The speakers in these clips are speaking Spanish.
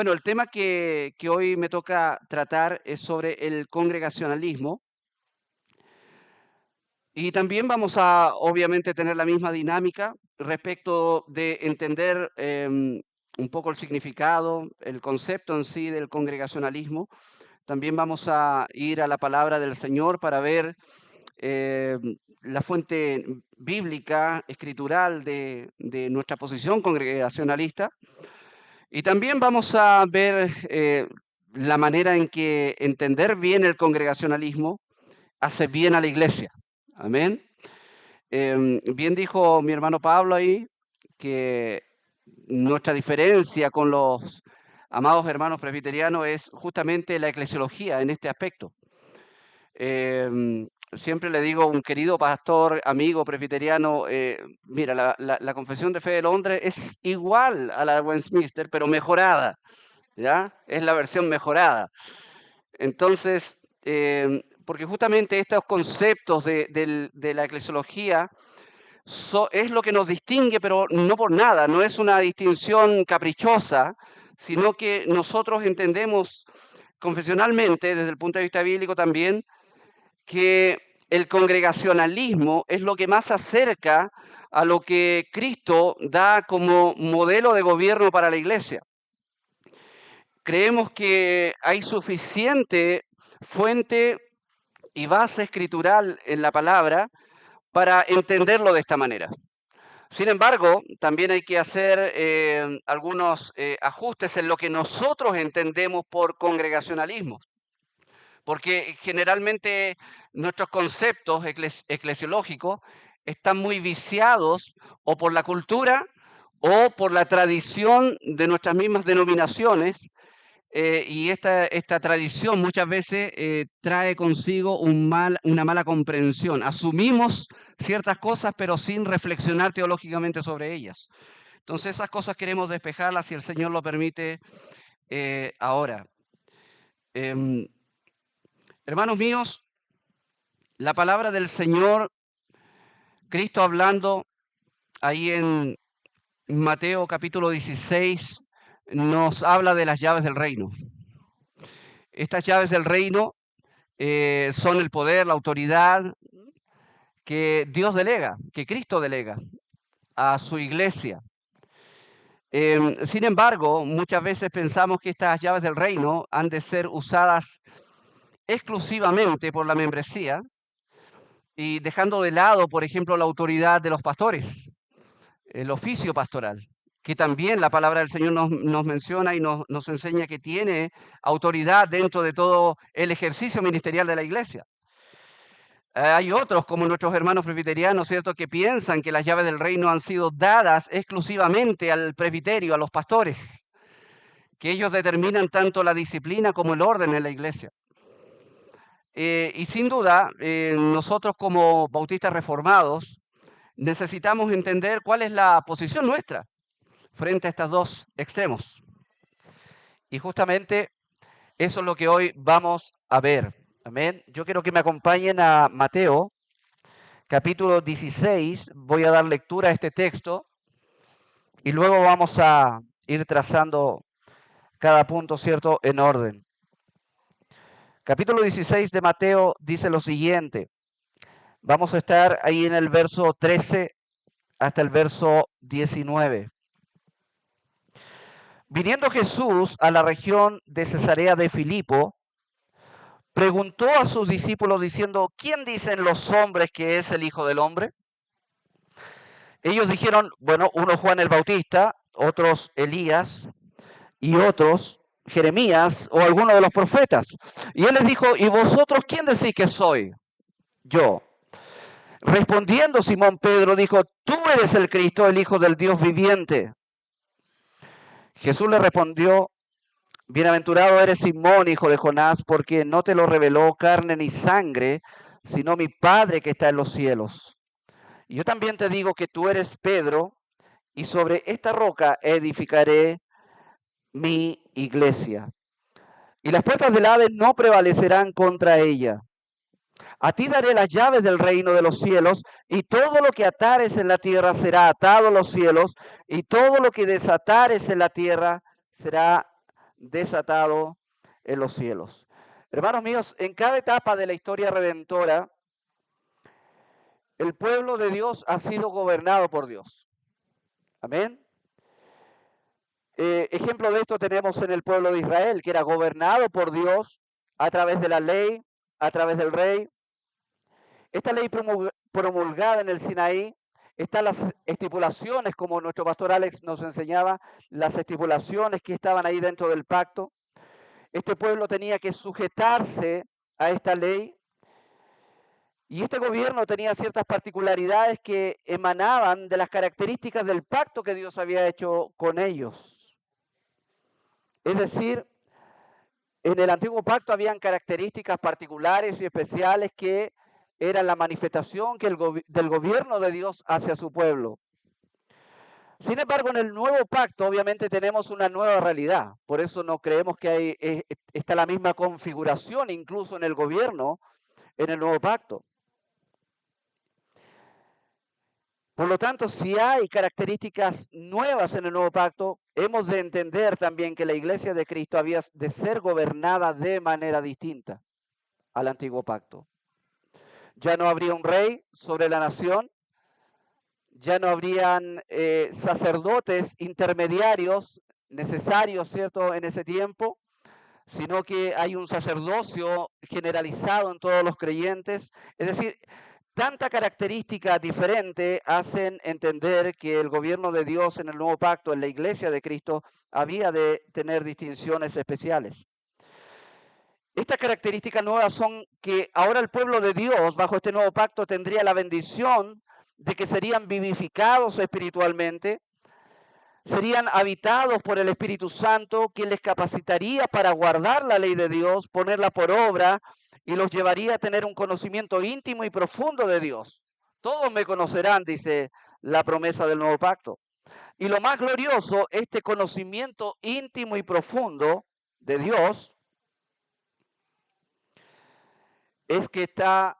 Bueno, el tema que hoy me toca tratar es sobre el congregacionalismo y también vamos a, obviamente, tener la misma dinámica respecto de entender un poco el significado, el concepto en sí del congregacionalismo. También vamos a ir a la palabra del Señor para ver la fuente bíblica, escritural de nuestra posición congregacionalista. Y también vamos a ver la manera en que entender bien el congregacionalismo hace bien a la iglesia. Amén. Bien dijo mi hermano Pablo ahí que nuestra diferencia con los amados hermanos presbiterianos es justamente la eclesiología en este aspecto. Siempre le digo a un querido pastor, amigo presbiteriano, mira, la Confesión de Fe de Londres es igual a la de Westminster, pero mejorada. ¿Ya? Es la versión mejorada. Entonces, porque justamente estos conceptos de la eclesiología es lo que nos distingue, pero no por nada, no es una distinción caprichosa, sino que nosotros entendemos confesionalmente, desde el punto de vista bíblico también, que el congregacionalismo es lo que más acerca a lo que Cristo da como modelo de gobierno para la iglesia. Creemos que hay suficiente fuente y base escritural en la palabra para entenderlo de esta manera. Sin embargo, también hay que hacer algunos ajustes en lo que nosotros entendemos por congregacionalismo, porque generalmente nuestros conceptos eclesiológicos están muy viciados o por la cultura o por la tradición de nuestras mismas denominaciones. Y esta tradición muchas veces trae consigo una mala comprensión. Asumimos ciertas cosas, pero sin reflexionar teológicamente sobre ellas. Entonces esas cosas queremos despejarlas, si el Señor lo permite, ahora. Em, Hermanos míos, la palabra del Señor, Cristo hablando ahí en Mateo capítulo 16, nos habla de las llaves del reino. Estas llaves del reino son el poder, la autoridad que Dios delega, que Cristo delega a su iglesia. Sin embargo, muchas veces pensamos que estas llaves del reino han de ser usadas exclusivamente por la membresía y dejando de lado, por ejemplo, la autoridad de los pastores, el oficio pastoral, que también la palabra del Señor nos menciona y nos enseña que tiene autoridad dentro de todo el ejercicio ministerial de la iglesia. Hay otros, como nuestros hermanos presbiterianos, ¿cierto?, que piensan que las llaves del reino han sido dadas exclusivamente al presbiterio, a los pastores, que ellos determinan tanto la disciplina como el orden en la iglesia. Y sin duda, nosotros como bautistas reformados necesitamos entender cuál es la posición nuestra frente a estos dos extremos. Y justamente eso es lo que hoy vamos a ver. Amén. Yo quiero que me acompañen a Mateo capítulo 16, voy a dar lectura a este texto y luego vamos a ir trazando cada punto, ¿cierto?, en orden. Capítulo 16 de Mateo dice lo siguiente. Vamos a estar ahí en el verso 13 hasta el verso 19. Viniendo Jesús a la región de Cesarea de Filipo, preguntó a sus discípulos diciendo, ¿quién dicen los hombres que es el Hijo del Hombre? Ellos dijeron, bueno, uno Juan el Bautista, otros Elías y otros Jeremías o alguno de los profetas. Y él les dijo, ¿y vosotros quién decís que soy? Yo. Respondiendo Simón Pedro dijo, tú eres el Cristo, el Hijo del Dios viviente. Jesús le respondió, bienaventurado eres Simón, hijo de Jonás, porque no te lo reveló carne ni sangre, sino mi Padre que está en los cielos. Y yo también te digo que tú eres Pedro, y sobre esta roca edificaré mi iglesia. Y las puertas del Hades no prevalecerán contra ella. A ti daré las llaves del reino de los cielos, y todo lo que atares en la tierra será atado a los cielos, y todo lo que desatares en la tierra será desatado en los cielos. Hermanos míos, en cada etapa de la historia redentora, el pueblo de Dios ha sido gobernado por Dios. Amén. Ejemplo de esto tenemos en el pueblo de Israel, que era gobernado por Dios a través de la ley, a través del rey. Esta ley promulgada en el Sinaí, están las estipulaciones, como nuestro pastor Alex nos enseñaba, las estipulaciones que estaban ahí dentro del pacto. Este pueblo tenía que sujetarse a esta ley. Y este gobierno tenía ciertas particularidades que emanaban de las características del pacto que Dios había hecho con ellos. Es decir, en el antiguo pacto habían características particulares y especiales que eran la manifestación del gobierno de Dios hacia su pueblo. Sin embargo, en el nuevo pacto obviamente tenemos una nueva realidad. Por eso no creemos que está la misma configuración incluso en el gobierno en el nuevo pacto. Por lo tanto, si hay características nuevas en el nuevo pacto, hemos de entender también que la iglesia de Cristo había de ser gobernada de manera distinta al antiguo pacto. Ya no habría un rey sobre la nación, ya no habrían sacerdotes intermediarios necesarios, ¿cierto?, en ese tiempo, sino que hay un sacerdocio generalizado en todos los creyentes. Es decir, tanta característica diferente hacen entender que el gobierno de Dios en el nuevo pacto, en la iglesia de Cristo, había de tener distinciones especiales. Estas características nuevas son que ahora el pueblo de Dios, bajo este nuevo pacto, tendría la bendición de que serían vivificados espiritualmente, serían habitados por el Espíritu Santo, quien les capacitaría para guardar la ley de Dios, ponerla por obra y los llevaría a tener un conocimiento íntimo y profundo de Dios. Todos me conocerán, dice la promesa del nuevo pacto. Y lo más glorioso, este conocimiento íntimo y profundo de Dios es que está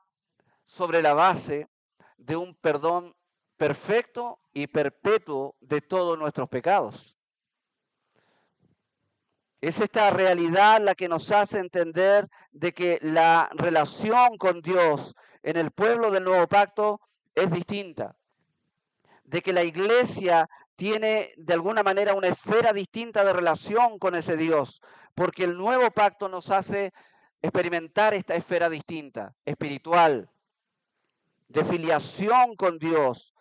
sobre la base de un perdón perfecto y perpetuo de todos nuestros pecados. Es esta realidad la que nos hace entender de que la relación con Dios en el pueblo del nuevo pacto es distinta, de que la iglesia tiene de alguna manera una esfera distinta de relación con ese Dios, porque el nuevo pacto nos hace experimentar esta esfera distinta, espiritual, de filiación con Dios,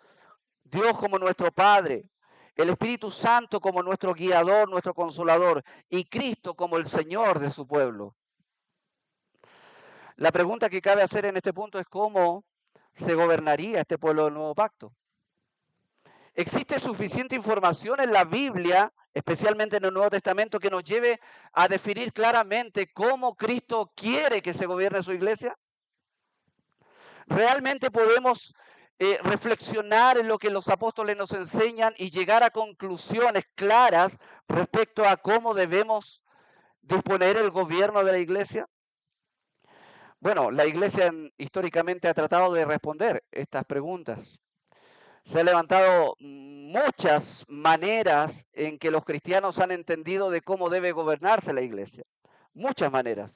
Dios como nuestro Padre, el Espíritu Santo como nuestro guiador, nuestro consolador, y Cristo como el Señor de su pueblo. La pregunta que cabe hacer en este punto es cómo se gobernaría este pueblo del nuevo pacto. ¿Existe suficiente información en la Biblia, especialmente en el Nuevo Testamento, que nos lleve a definir claramente cómo Cristo quiere que se gobierne su iglesia? ¿Realmente podemos reflexionar en lo que los apóstoles nos enseñan y llegar a conclusiones claras respecto a cómo debemos disponer el gobierno de la iglesia? Bueno, la iglesia históricamente ha tratado de responder estas preguntas. Se han levantado muchas maneras en que los cristianos han entendido de cómo debe gobernarse la iglesia. Muchas maneras.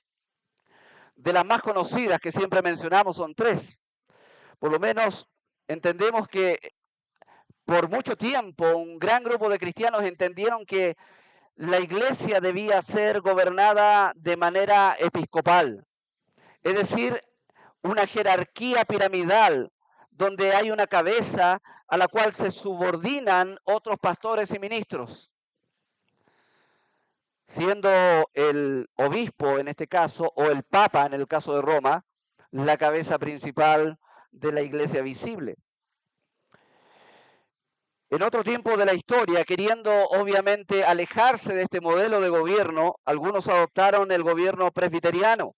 De las más conocidas que siempre mencionamos son tres. Por lo menos entendemos que por mucho tiempo un gran grupo de cristianos entendieron que la iglesia debía ser gobernada de manera episcopal, es decir, una jerarquía piramidal donde hay una cabeza a la cual se subordinan otros pastores y ministros, siendo el obispo en este caso, o el papa en el caso de Roma, la cabeza principal de la iglesia visible. En otro tiempo de la historia, queriendo obviamente alejarse de este modelo de gobierno, algunos adoptaron el gobierno presbiteriano,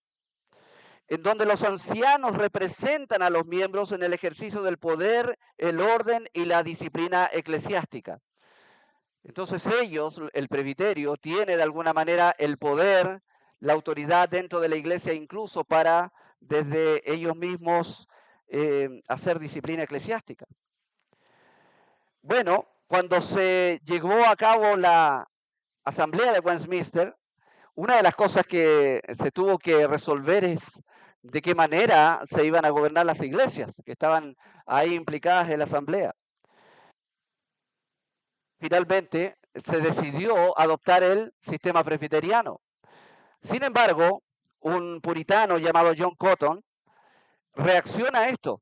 en donde los ancianos representan a los miembros en el ejercicio del poder, el orden y la disciplina eclesiástica. Entonces ellos, el presbiterio, tiene de alguna manera el poder, la autoridad dentro de la iglesia, incluso para desde ellos mismos hacer disciplina eclesiástica. Bueno, cuando se llevó a cabo la asamblea de Westminster, Una de las cosas que se tuvo que resolver es de qué manera se iban a gobernar las iglesias que estaban ahí implicadas en la asamblea. Finalmente se decidió adoptar el sistema presbiteriano. Sin embargo, un puritano llamado John Cotton reacciona a esto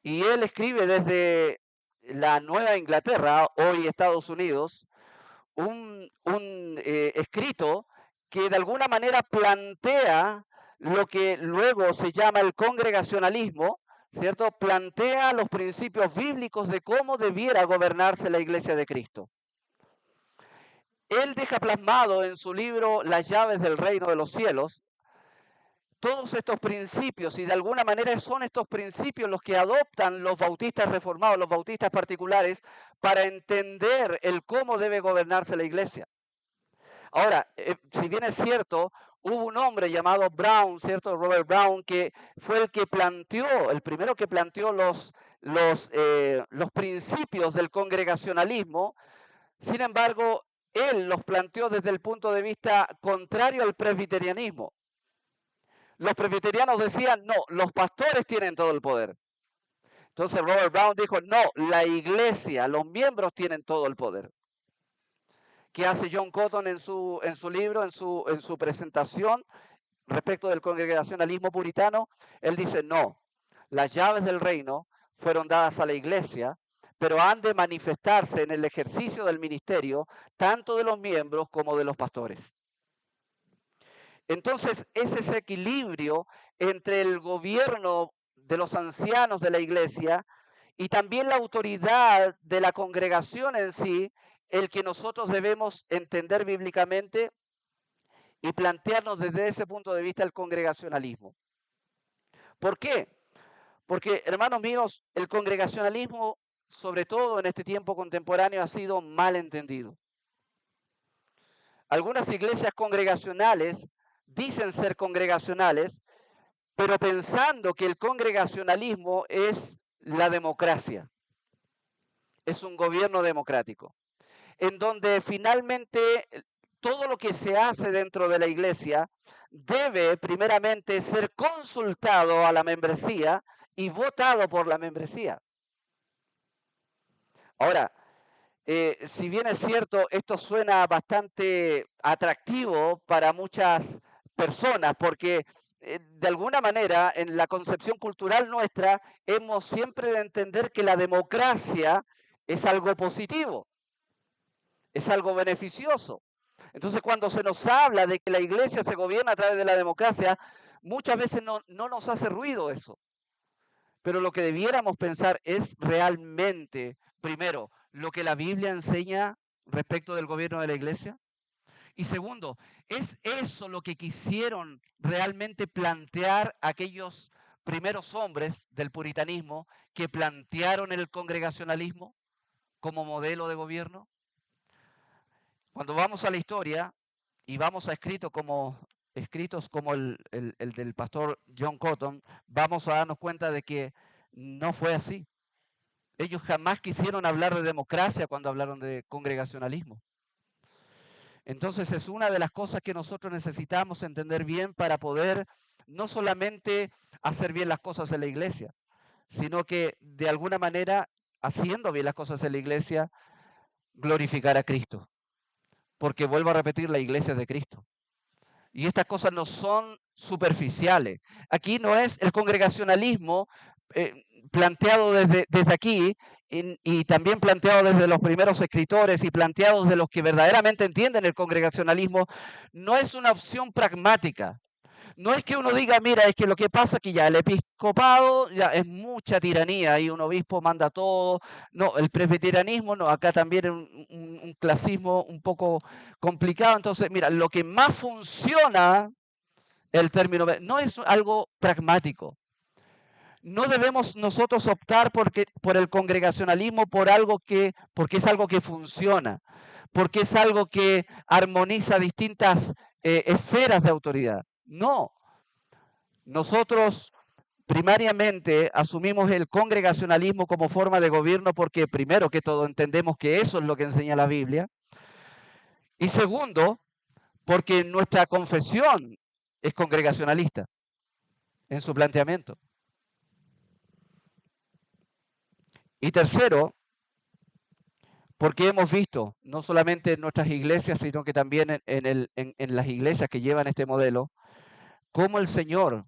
y él escribe desde la Nueva Inglaterra, hoy Estados Unidos, un escrito que de alguna manera plantea lo que luego se llama el congregacionalismo, ¿cierto? Plantea los principios bíblicos de cómo debiera gobernarse la iglesia de Cristo. Él deja plasmado en su libro Las llaves del reino de los cielos todos estos principios, y de alguna manera son estos principios los que adoptan los bautistas reformados, los bautistas particulares, para entender el cómo debe gobernarse la iglesia. Ahora, si bien es cierto, hubo un hombre llamado Brown, ¿cierto? Robert Brown, que fue el que planteó, el primero que planteó los principios del congregacionalismo. Sin embargo, él los planteó desde el punto de vista contrario al presbiterianismo. Los presbiterianos decían, no, los pastores tienen todo el poder. Entonces Robert Brown dijo, no, la iglesia, los miembros tienen todo el poder. ¿Qué hace John Cotton en su libro, en su presentación respecto del congregacionalismo puritano? Él dice, no, las llaves del reino fueron dadas a la iglesia, pero han de manifestarse en el ejercicio del ministerio, tanto de los miembros como de los pastores. Entonces, es ese equilibrio entre el gobierno de los ancianos de la iglesia y también la autoridad de la congregación en sí, el que nosotros debemos entender bíblicamente y plantearnos desde ese punto de vista el congregacionalismo. ¿Por qué? Porque, hermanos míos, el congregacionalismo, sobre todo en este tiempo contemporáneo, ha sido mal entendido. Algunas iglesias congregacionales dicen ser congregacionales, pero pensando que el congregacionalismo es la democracia, es un gobierno democrático, en donde finalmente todo lo que se hace dentro de la iglesia debe primeramente ser consultado a la membresía y votado por la membresía. Ahora, si bien es cierto, esto suena bastante atractivo para muchas personas, porque de alguna manera en la concepción cultural nuestra hemos siempre de entender que la democracia es algo positivo, es algo beneficioso. Entonces, cuando se nos habla de que la iglesia se gobierna a través de la democracia, muchas veces no nos hace ruido eso. Pero lo que debiéramos pensar es realmente, primero, lo que la Biblia enseña respecto del gobierno de la iglesia. Y segundo, ¿es eso lo que quisieron realmente plantear aquellos primeros hombres del puritanismo que plantearon el congregacionalismo como modelo de gobierno? Cuando vamos a la historia y vamos a escritos como el del pastor John Cotton, vamos a darnos cuenta de que no fue así. Ellos jamás quisieron hablar de democracia cuando hablaron de congregacionalismo. Entonces es una de las cosas que nosotros necesitamos entender bien para poder no solamente hacer bien las cosas en la iglesia, sino que de alguna manera, haciendo bien las cosas en la iglesia, glorificar a Cristo. Porque vuelvo a repetir, la iglesia es de Cristo. Y estas cosas no son superficiales. Aquí no es el congregacionalismo planteado desde aquí y también planteado desde los primeros escritores y planteado desde los que verdaderamente entienden el congregacionalismo, no es una opción pragmática. No es que uno diga, mira, es que lo que pasa es que ya el episcopado ya es mucha tiranía y un obispo manda todo. No, el presbiterianismo no, acá también es un clasismo un poco complicado. Entonces, mira, lo que más funciona, el término, no es algo pragmático. No debemos nosotros optar por el congregacionalismo porque es algo que funciona, porque es algo que armoniza distintas esferas de autoridad. No, nosotros primariamente asumimos el congregacionalismo como forma de gobierno porque primero que todo entendemos que eso es lo que enseña la Biblia. Y segundo, porque nuestra confesión es congregacionalista en su planteamiento. Y tercero, porque hemos visto, no solamente en nuestras iglesias, sino que también en las iglesias que llevan este modelo, cómo el Señor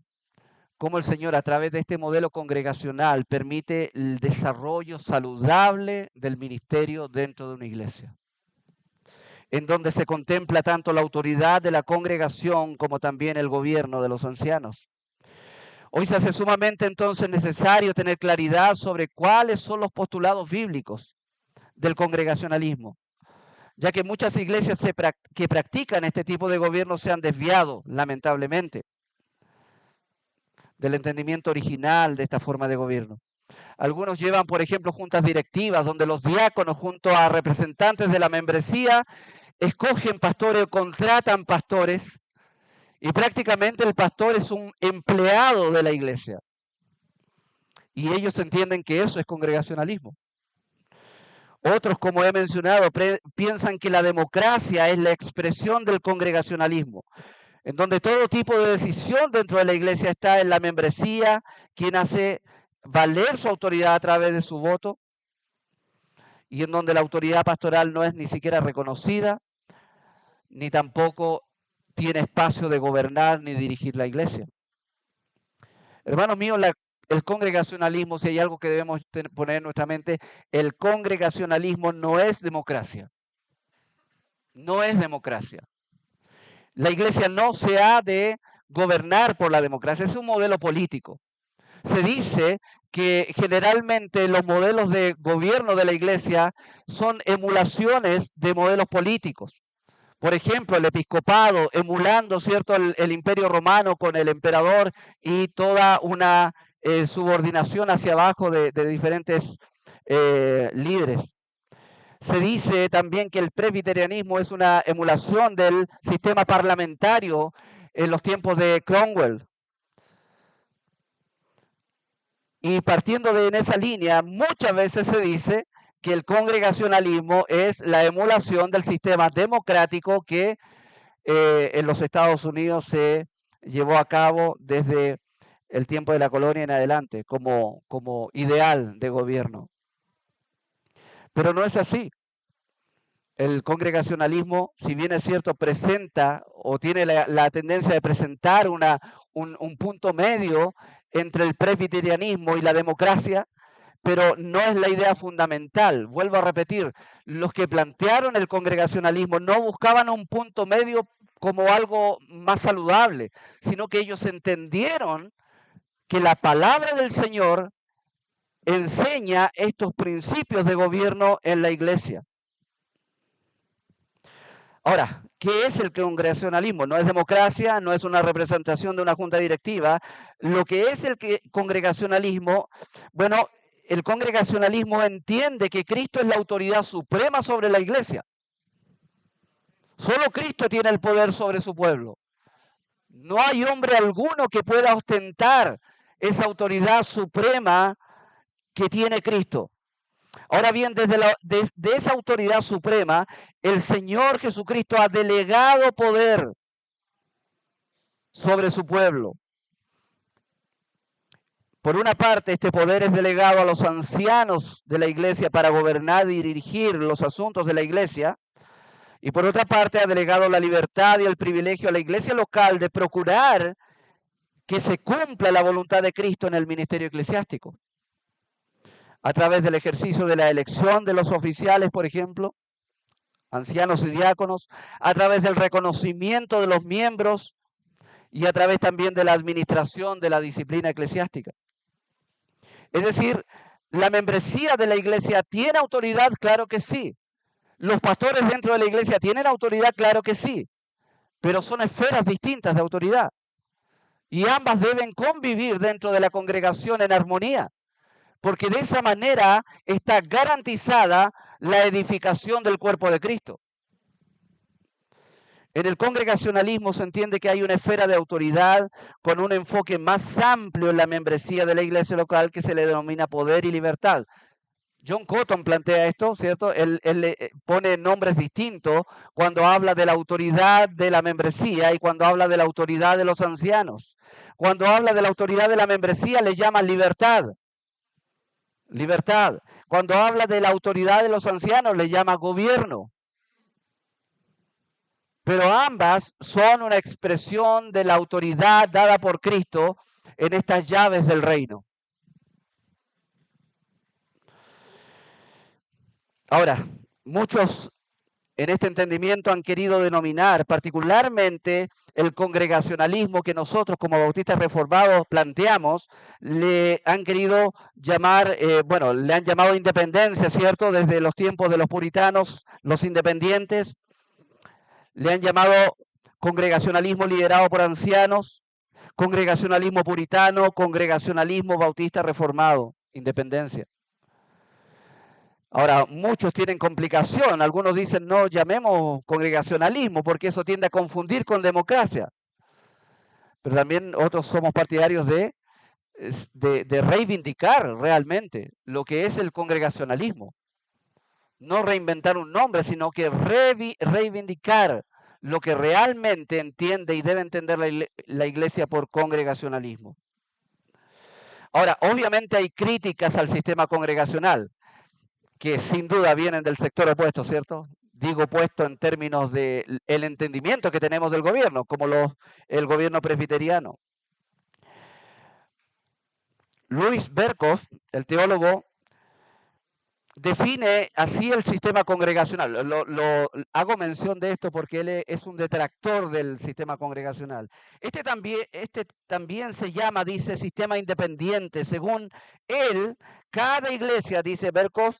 a través de este modelo congregacional permite el desarrollo saludable del ministerio dentro de una iglesia, en donde se contempla tanto la autoridad de la congregación como también el gobierno de los ancianos. Hoy se hace sumamente entonces necesario tener claridad sobre cuáles son los postulados bíblicos del congregacionalismo, ya que muchas iglesias que practican este tipo de gobierno se han desviado, lamentablemente, del entendimiento original de esta forma de gobierno. Algunos llevan, por ejemplo, juntas directivas donde los diáconos junto a representantes de la membresía escogen pastores o contratan pastores y prácticamente el pastor es un empleado de la iglesia. Y ellos entienden que eso es congregacionalismo. Otros, como he mencionado, piensan que la democracia es la expresión del congregacionalismo, en donde todo tipo de decisión dentro de la iglesia está en la membresía, quien hace valer su autoridad a través de su voto, y en donde la autoridad pastoral no es ni siquiera reconocida, ni tampoco tiene espacio de gobernar ni dirigir la iglesia. Hermanos míos, el congregacionalismo, si hay algo que debemos poner en nuestra mente, el congregacionalismo no es democracia. No es democracia. La iglesia no se ha de gobernar por la democracia, es un modelo político. Se dice que generalmente los modelos de gobierno de la iglesia son emulaciones de modelos políticos. Por ejemplo, el episcopado emulando, ¿cierto?, el imperio romano con el emperador y toda una subordinación hacia abajo de diferentes líderes. Se dice también que el presbiterianismo es una emulación del sistema parlamentario en los tiempos de Cromwell. Y partiendo de en esa línea, muchas veces se dice que el congregacionalismo es la emulación del sistema democrático que en los Estados Unidos se llevó a cabo desde el tiempo de la colonia en adelante, como ideal de gobierno. Pero no es así. El congregacionalismo, si bien es cierto, presenta o tiene la tendencia de presentar un punto medio entre el presbiterianismo y la democracia, pero no es la idea fundamental. Vuelvo a repetir, los que plantearon el congregacionalismo no buscaban un punto medio como algo más saludable, sino que ellos entendieron que la palabra del Señor enseña estos principios de gobierno en la iglesia. Ahora, ¿qué es el congregacionalismo? No es democracia, no es una representación de una junta directiva. Lo que es el congregacionalismo, bueno, el congregacionalismo entiende que Cristo es la autoridad suprema sobre la iglesia. Solo Cristo tiene el poder sobre su pueblo. No hay hombre alguno que pueda ostentar esa autoridad suprema que tiene Cristo. Ahora bien, desde esa autoridad suprema, el Señor Jesucristo ha delegado poder sobre su pueblo. Por una parte, este poder es delegado a los ancianos de la iglesia para gobernar y dirigir los asuntos de la iglesia. Y por otra parte, ha delegado la libertad y el privilegio a la iglesia local de procurar que se cumpla la voluntad de Cristo en el ministerio eclesiástico. A través del ejercicio de la elección de los oficiales, por ejemplo, ancianos y diáconos, a través del reconocimiento de los miembros y a través también de la administración de la disciplina eclesiástica. Es decir, la membresía de la iglesia tiene autoridad, claro que sí. Los pastores dentro de la iglesia tienen autoridad, claro que sí, pero son esferas distintas de autoridad. Y ambas deben convivir dentro de la congregación en armonía, porque de esa manera está garantizada la edificación del cuerpo de Cristo. En el congregacionalismo se entiende que hay una esfera de autoridad con un enfoque más amplio en la membresía de la iglesia local que se le denomina poder y libertad. John Cotton plantea esto, ¿cierto? Él pone nombres distintos cuando habla de la autoridad de la membresía y cuando habla de la autoridad de los ancianos. Cuando habla de la autoridad de la membresía le llama libertad. Libertad. Cuando habla de la autoridad de los ancianos le llama gobierno. Pero ambas son una expresión de la autoridad dada por Cristo en estas llaves del reino. Ahora, muchos en este entendimiento han querido denominar particularmente el congregacionalismo que nosotros como bautistas reformados planteamos, le han querido llamar, le han llamado independencia, ¿cierto? Desde los tiempos de los puritanos, los independientes, le han llamado congregacionalismo liderado por ancianos, congregacionalismo puritano, congregacionalismo bautista reformado, independencia. Ahora, muchos tienen complicación, algunos dicen no llamemos congregacionalismo porque eso tiende a confundir con democracia, pero también otros somos partidarios de reivindicar realmente lo que es el congregacionalismo. No reinventar un nombre, sino que reivindicar lo que realmente entiende y debe entender la iglesia por congregacionalismo. Ahora, obviamente hay críticas al sistema congregacional, que sin duda vienen del sector opuesto, ¿cierto? Digo opuesto en términos del entendimiento que tenemos del gobierno, como el gobierno presbiteriano. Louis Berkhof, el teólogo, define así el sistema congregacional. Hago mención de esto porque él es un detractor del sistema congregacional. Este también se llama, dice, sistema independiente. Según él, cada iglesia, dice Berkhof,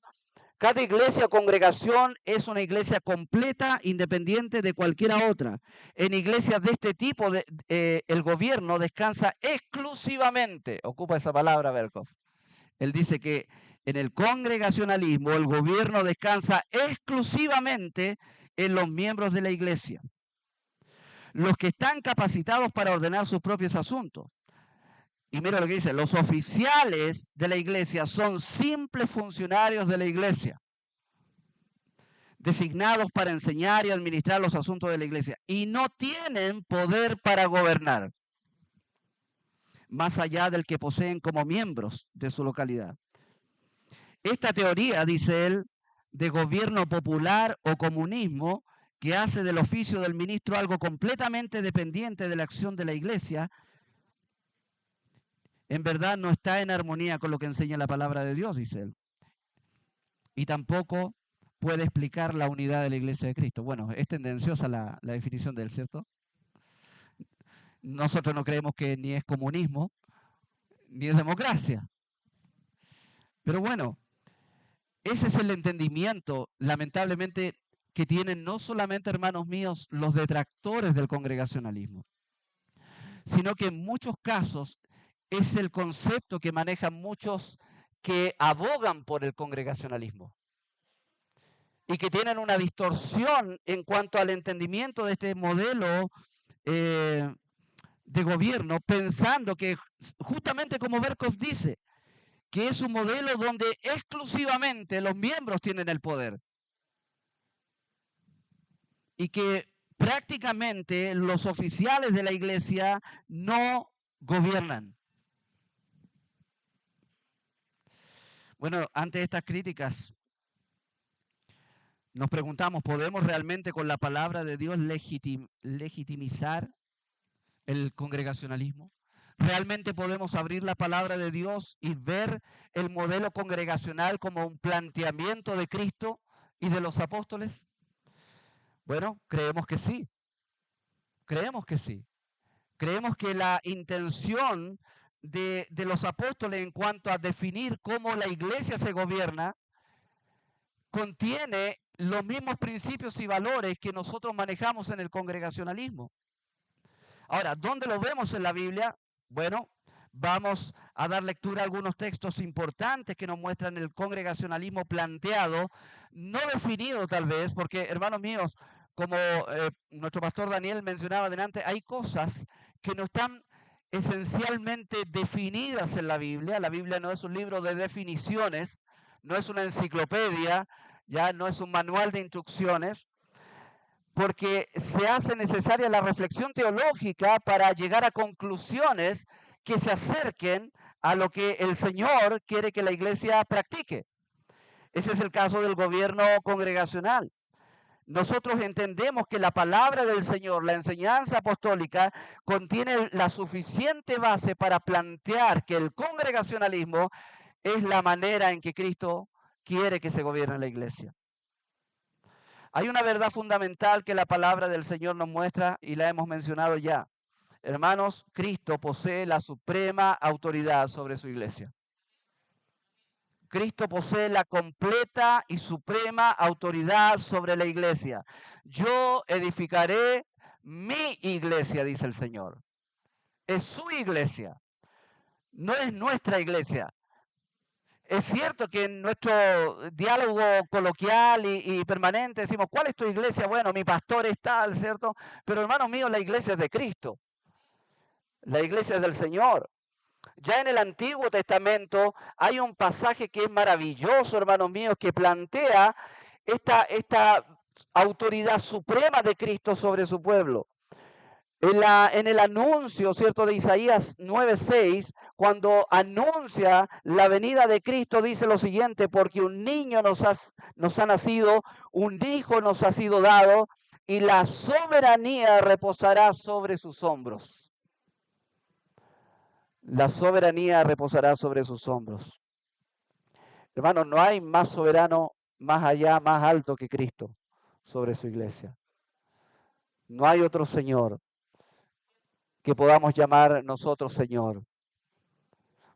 cada iglesia o congregación es una iglesia completa, independiente de cualquiera otra. En iglesias de este tipo, el gobierno descansa exclusivamente, ocupa esa palabra Berkhof. Él dice que en el congregacionalismo el gobierno descansa exclusivamente en los miembros de la iglesia, los que están capacitados para ordenar sus propios asuntos. Y mira lo que dice, los oficiales de la iglesia son simples funcionarios de la iglesia, designados para enseñar y administrar los asuntos de la iglesia, y no tienen poder para gobernar, más allá del que poseen como miembros de su localidad. Esta teoría, dice él, de gobierno popular o comunismo, que hace del oficio del ministro algo completamente dependiente de la acción de la iglesia, en verdad no está en armonía con lo que enseña la palabra de Dios, dice él. Y tampoco puede explicar la unidad de la iglesia de Cristo. Bueno, es tendenciosa la definición de él, ¿cierto? Nosotros no creemos que ni es comunismo, ni es democracia. Pero bueno, ese es el entendimiento, lamentablemente, que tienen no solamente, hermanos míos, los detractores del congregacionalismo, sino que en muchos casos es el concepto que manejan muchos que abogan por el congregacionalismo y que tienen una distorsión en cuanto al entendimiento de este modelo de gobierno, pensando que justamente como Berkhof dice, que es un modelo donde exclusivamente los miembros tienen el poder y que prácticamente los oficiales de la iglesia no gobiernan. Bueno, ante estas críticas, nos preguntamos, ¿podemos realmente con la palabra de Dios legitimizar el congregacionalismo? ¿Realmente podemos abrir la palabra de Dios y ver el modelo congregacional como un planteamiento de Cristo y de los apóstoles? Bueno, creemos que sí. Creemos que sí. Creemos que la intención de los apóstoles en cuanto a definir cómo la iglesia se gobierna contiene los mismos principios y valores que nosotros manejamos en el congregacionalismo. Ahora, ¿dónde lo vemos en la Biblia? Bueno, vamos a dar lectura a algunos textos importantes que nos muestran el congregacionalismo planteado, no definido tal vez, porque hermanos míos, como nuestro pastor Daniel mencionaba adelante, hay cosas que no están esencialmente definidas en la Biblia. La Biblia no es un libro de definiciones, no es una enciclopedia, ya no es un manual de instrucciones, porque se hace necesaria la reflexión teológica para llegar a conclusiones que se acerquen a lo que el Señor quiere que la iglesia practique. Ese es el caso del gobierno congregacional. Nosotros entendemos que la palabra del Señor, la enseñanza apostólica, contiene la suficiente base para plantear que el congregacionalismo es la manera en que Cristo quiere que se gobierne la iglesia. Hay una verdad fundamental que la palabra del Señor nos muestra y la hemos mencionado ya. Hermanos, Cristo posee la suprema autoridad sobre su iglesia. Cristo posee la completa y suprema autoridad sobre la iglesia. Yo edificaré mi iglesia, dice el Señor. Es su iglesia, no es nuestra iglesia. Es cierto que en nuestro diálogo coloquial y permanente decimos, ¿cuál es tu iglesia? Bueno, mi pastor es tal, ¿cierto? Pero hermanos míos, la iglesia es de Cristo. La iglesia es del Señor. Ya en el Antiguo Testamento hay un pasaje que es maravilloso, hermanos míos, que plantea esta autoridad suprema de Cristo sobre su pueblo. En el anuncio, ¿cierto?, de Isaías 9:6, cuando anuncia la venida de Cristo, dice lo siguiente: porque un niño nos ha nacido, un hijo nos ha sido dado, y la soberanía reposará sobre sus hombros. La soberanía reposará sobre sus hombros. Hermanos, no hay más soberano, más allá, más alto que Cristo sobre su iglesia. No hay otro Señor que podamos llamar nosotros Señor.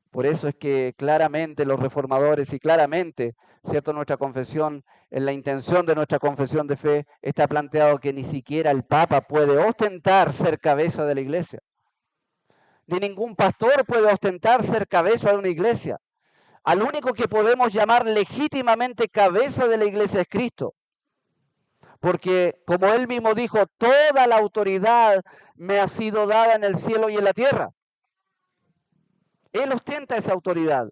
Por eso es que claramente los reformadores y claramente, ¿cierto?, nuestra confesión, en la intención de nuestra confesión de fe, está planteado que ni siquiera el Papa puede ostentar ser cabeza de la iglesia. Ni ningún pastor puede ostentar ser cabeza de una iglesia. Al único que podemos llamar legítimamente cabeza de la iglesia es Cristo. Porque como él mismo dijo, toda la autoridad me ha sido dada en el cielo y en la tierra. Él ostenta esa autoridad.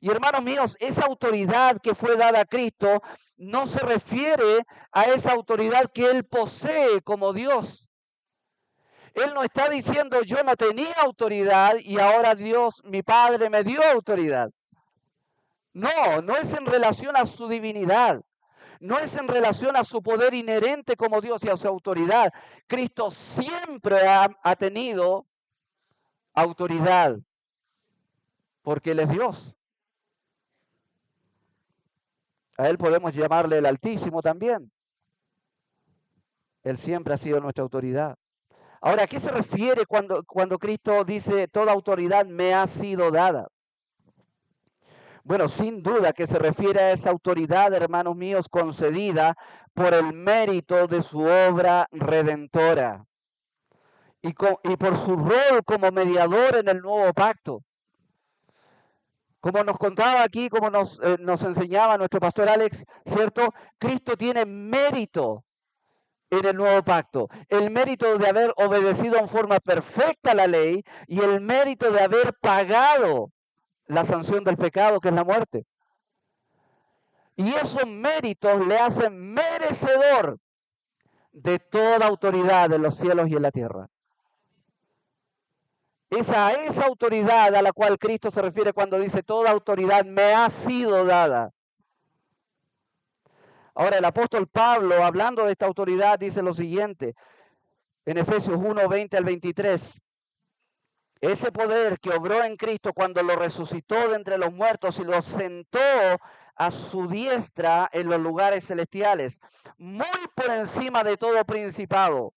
Y hermanos míos, esa autoridad que fue dada a Cristo no se refiere a esa autoridad que Él posee como Dios. Él no está diciendo yo no tenía autoridad y ahora Dios, mi Padre, me dio autoridad. No, no es en relación a su divinidad. No es en relación a su poder inherente como Dios y a su autoridad. Cristo siempre ha tenido autoridad porque Él es Dios. A Él podemos llamarle el Altísimo también. Él siempre ha sido nuestra autoridad. Ahora, ¿a qué se refiere cuando Cristo dice toda autoridad me ha sido dada? Bueno, sin duda que se refiere a esa autoridad, hermanos míos, concedida por el mérito de su obra redentora y por su rol como mediador en el nuevo pacto. Como nos contaba aquí, como nos enseñaba nuestro pastor Alex, ¿cierto? Cristo tiene mérito en el nuevo pacto. El mérito de haber obedecido en forma perfecta la ley y el mérito de haber pagado la sanción del pecado, que es la muerte. Y esos méritos le hacen merecedor de toda autoridad en los cielos y en la tierra. Esa autoridad a la cual Cristo se refiere cuando dice toda autoridad me ha sido dada. Ahora el apóstol Pablo, hablando de esta autoridad, dice lo siguiente en Efesios 1:20 al 23. Ese poder que obró en Cristo cuando lo resucitó de entre los muertos y lo sentó a su diestra en los lugares celestiales, muy por encima de todo principado,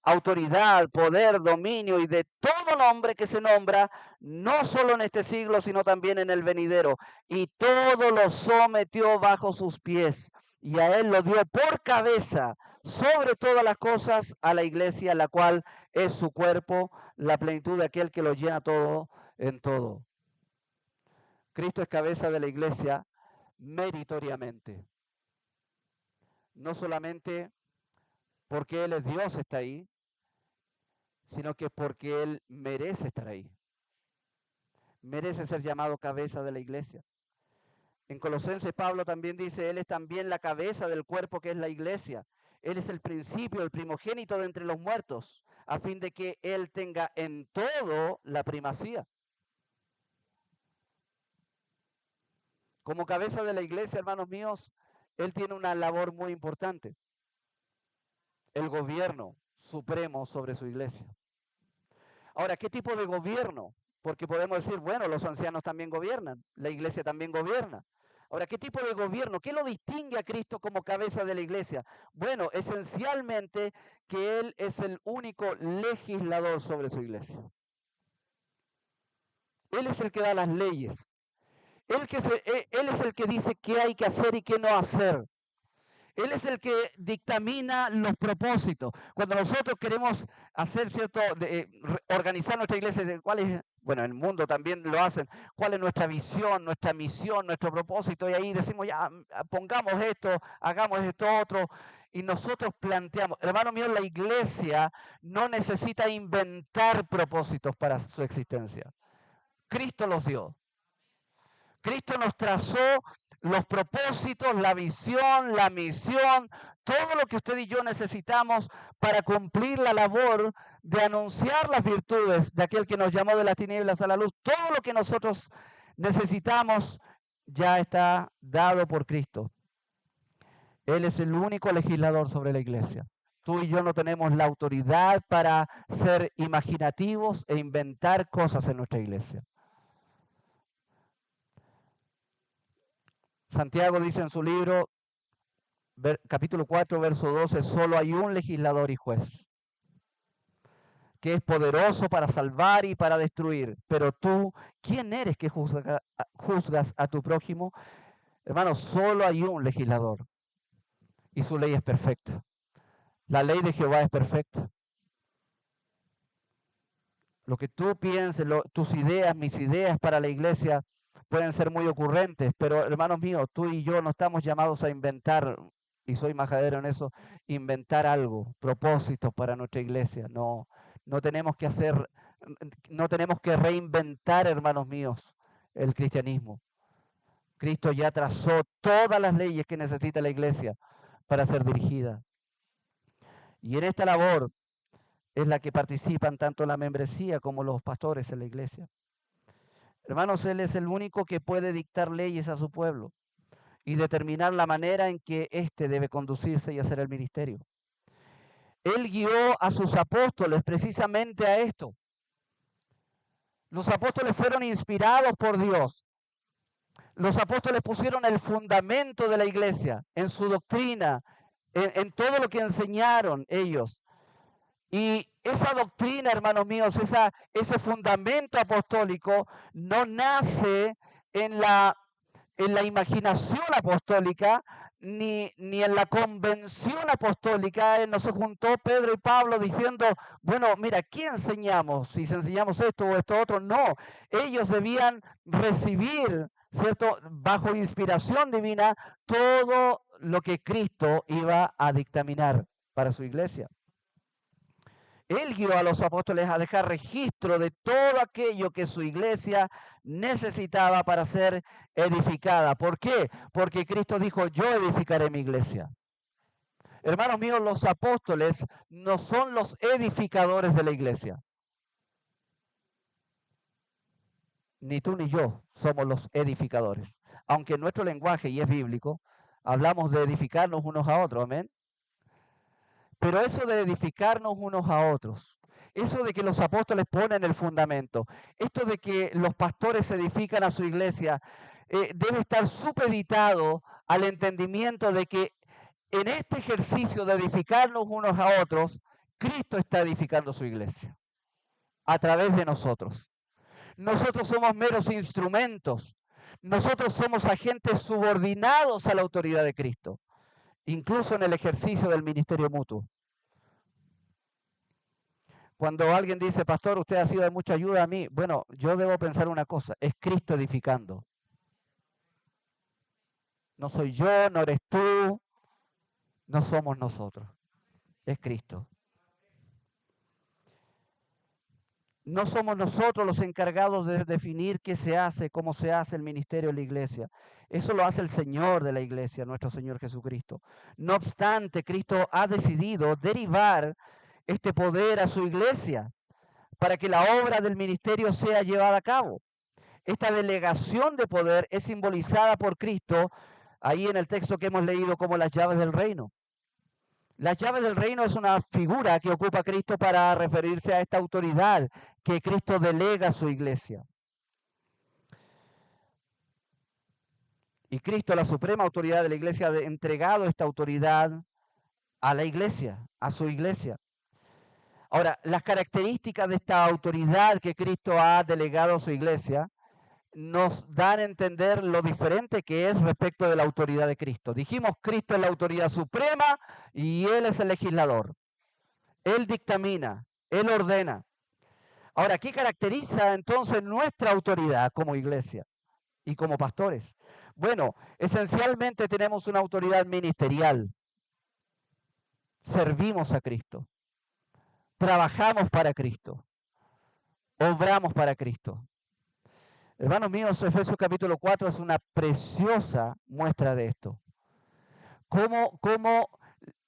autoridad, poder, dominio y de todo nombre que se nombra, no solo en este siglo, sino también en el venidero. Y todo lo sometió bajo sus pies y a él lo dio por cabeza sobre todas las cosas a la iglesia, la cual es su cuerpo, la plenitud de aquel que lo llena todo en todo. Cristo es cabeza de la iglesia meritoriamente. No solamente porque Él es Dios está ahí, sino que porque Él merece estar ahí. Merece ser llamado cabeza de la iglesia. En Colosenses Pablo también dice, Él es también la cabeza del cuerpo que es la iglesia. Él es el principio, el primogénito de entre los muertos, a fin de que Él tenga en todo la primacía. Como cabeza de la iglesia, hermanos míos, Él tiene una labor muy importante, el gobierno supremo sobre su iglesia. Ahora, ¿qué tipo de gobierno? Porque podemos decir, bueno, los ancianos también gobiernan, la iglesia también gobierna. Ahora, ¿qué tipo de gobierno? ¿Qué lo distingue a Cristo como cabeza de la iglesia? Bueno, esencialmente que Él es el único legislador sobre su iglesia. Él es el que da las leyes. Él es el que dice qué hay que hacer y qué no hacer. Él es el que dictamina los propósitos. Cuando nosotros queremos hacer cierto, organizar nuestra iglesia, ¿cuál es? Bueno, el mundo también lo hacen. ¿Cuál es nuestra visión, nuestra misión, nuestro propósito? Y ahí decimos, ya, pongamos esto, hagamos esto otro. Y nosotros planteamos, hermano mío, la iglesia no necesita inventar propósitos para su existencia. Cristo los dio. Cristo nos trazó los propósitos, la visión, la misión, todo lo que usted y yo necesitamos para cumplir la labor de anunciar las virtudes de aquel que nos llamó de las tinieblas a la luz. Todo lo que nosotros necesitamos ya está dado por Cristo. Él es el único legislador sobre la iglesia. Tú y yo no tenemos la autoridad para ser imaginativos e inventar cosas en nuestra iglesia. Santiago dice en su libro, capítulo 4, verso 12, solo hay un legislador y juez, que es poderoso para salvar y para destruir. Pero tú, ¿quién eres que juzgas a tu prójimo? Hermano, solo hay un legislador y su ley es perfecta. La ley de Jehová es perfecta. Lo que tú pienses, tus ideas, mis ideas para la iglesia pueden ser muy ocurrentes, pero hermanos míos, tú y yo no estamos llamados a inventar, y soy majadero en eso, inventar algo, propósitos para nuestra iglesia. No, no tenemos que hacer, no tenemos que reinventar, hermanos míos, el cristianismo. Cristo ya trazó todas las leyes que necesita la iglesia para ser dirigida. Y en esta labor es la que participan tanto la membresía como los pastores en la iglesia. Hermanos, Él es el único que puede dictar leyes a su pueblo y determinar la manera en que éste debe conducirse y hacer el ministerio. Él guió a sus apóstoles precisamente a esto. Los apóstoles fueron inspirados por Dios. Los apóstoles pusieron el fundamento de la iglesia en su doctrina, en todo lo que enseñaron ellos. Y esa doctrina, hermanos míos, ese fundamento apostólico no nace en la imaginación apostólica, ni en la convención apostólica. No se juntó Pedro y Pablo diciendo, bueno, mira, ¿qué enseñamos? Si enseñamos esto o esto otro. No, ellos debían recibir, ¿cierto?, bajo inspiración divina, todo lo que Cristo iba a dictaminar para su iglesia. Él guió a los apóstoles a dejar registro de todo aquello que su iglesia necesitaba para ser edificada. ¿Por qué? Porque Cristo dijo, yo edificaré mi iglesia. Hermanos míos, los apóstoles no son los edificadores de la iglesia. Ni tú ni yo somos los edificadores. Aunque en nuestro lenguaje, y es bíblico, hablamos de edificarnos unos a otros, amén. Pero eso de edificarnos unos a otros, eso de que los apóstoles ponen el fundamento, esto de que los pastores edifican a su iglesia, debe estar supeditado al entendimiento de que en este ejercicio de edificarnos unos a otros, Cristo está edificando su iglesia a través de nosotros. Nosotros somos meros instrumentos. Nosotros somos agentes subordinados a la autoridad de Cristo, incluso en el ejercicio del ministerio mutuo. Cuando alguien dice, pastor, usted ha sido de mucha ayuda a mí, bueno, yo debo pensar una cosa, es Cristo edificando. No soy yo, no eres tú, no somos nosotros, es Cristo. No somos nosotros los encargados de definir qué se hace, cómo se hace el ministerio de la iglesia. Eso lo hace el Señor de la iglesia, nuestro Señor Jesucristo. No obstante, Cristo ha decidido derivar este poder a su iglesia para que la obra del ministerio sea llevada a cabo. Esta delegación de poder es simbolizada por Cristo ahí en el texto que hemos leído como las llaves del reino. Las llaves del reino es una figura que ocupa Cristo para referirse a esta autoridad que Cristo delega a su iglesia. Y Cristo, la suprema autoridad de la iglesia, ha entregado esta autoridad a la iglesia, a su iglesia. Ahora, las características de esta autoridad que Cristo ha delegado a su iglesia nos dan a entender lo diferente que es respecto de la autoridad de Cristo. Dijimos, Cristo es la autoridad suprema y Él es el legislador. Él dictamina, Él ordena. Ahora, ¿qué caracteriza entonces nuestra autoridad como iglesia y como pastores? Bueno, esencialmente tenemos una autoridad ministerial. Servimos a Cristo, trabajamos para Cristo, obramos para Cristo. Hermanos míos, Efesios capítulo 4 es una preciosa muestra de esto. Cómo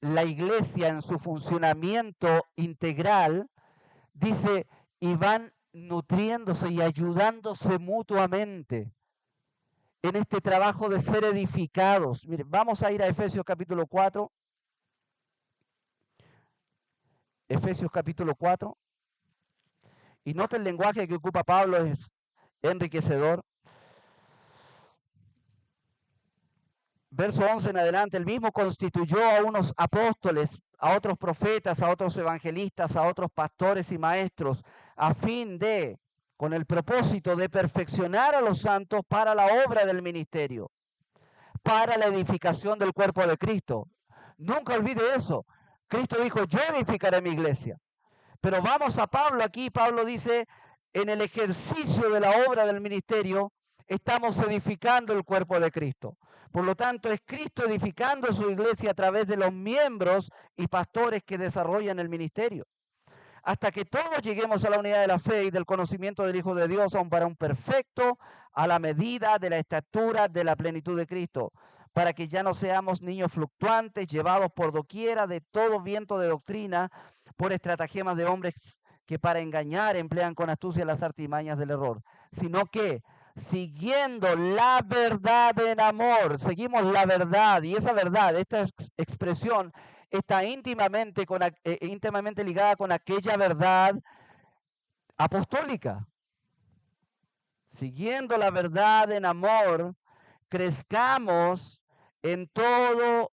la iglesia en su funcionamiento integral dice, y van nutriéndose y ayudándose mutuamente en este trabajo de ser edificados. Miren, vamos a ir a Efesios capítulo 4. Efesios capítulo 4. Y nota el lenguaje que ocupa Pablo, es enriquecedor. Verso 11 en adelante, el mismo constituyó a unos apóstoles, a otros profetas, a otros evangelistas, a otros pastores y maestros, a fin de, con el propósito de perfeccionar a los santos para la obra del ministerio, para la edificación del cuerpo de Cristo. Nunca olvide eso. Cristo dijo, yo edificaré mi iglesia. Pero vamos a Pablo aquí. Pablo dice, en el ejercicio de la obra del ministerio, estamos edificando el cuerpo de Cristo. Por lo tanto, es Cristo edificando su iglesia a través de los miembros y pastores que desarrollan el ministerio. Hasta que todos lleguemos a la unidad de la fe y del conocimiento del Hijo de Dios, aun para un perfecto, a la medida de la estatura de la plenitud de Cristo, para que ya no seamos niños fluctuantes, llevados por doquiera de todo viento de doctrina, por estratagemas de hombres que para engañar emplean con astucia las artimañas del error, sino que siguiendo la verdad en amor, seguimos la verdad, y esa verdad, esta expresión está íntimamente ligada con aquella verdad apostólica. Siguiendo la verdad en amor, crezcamos en todo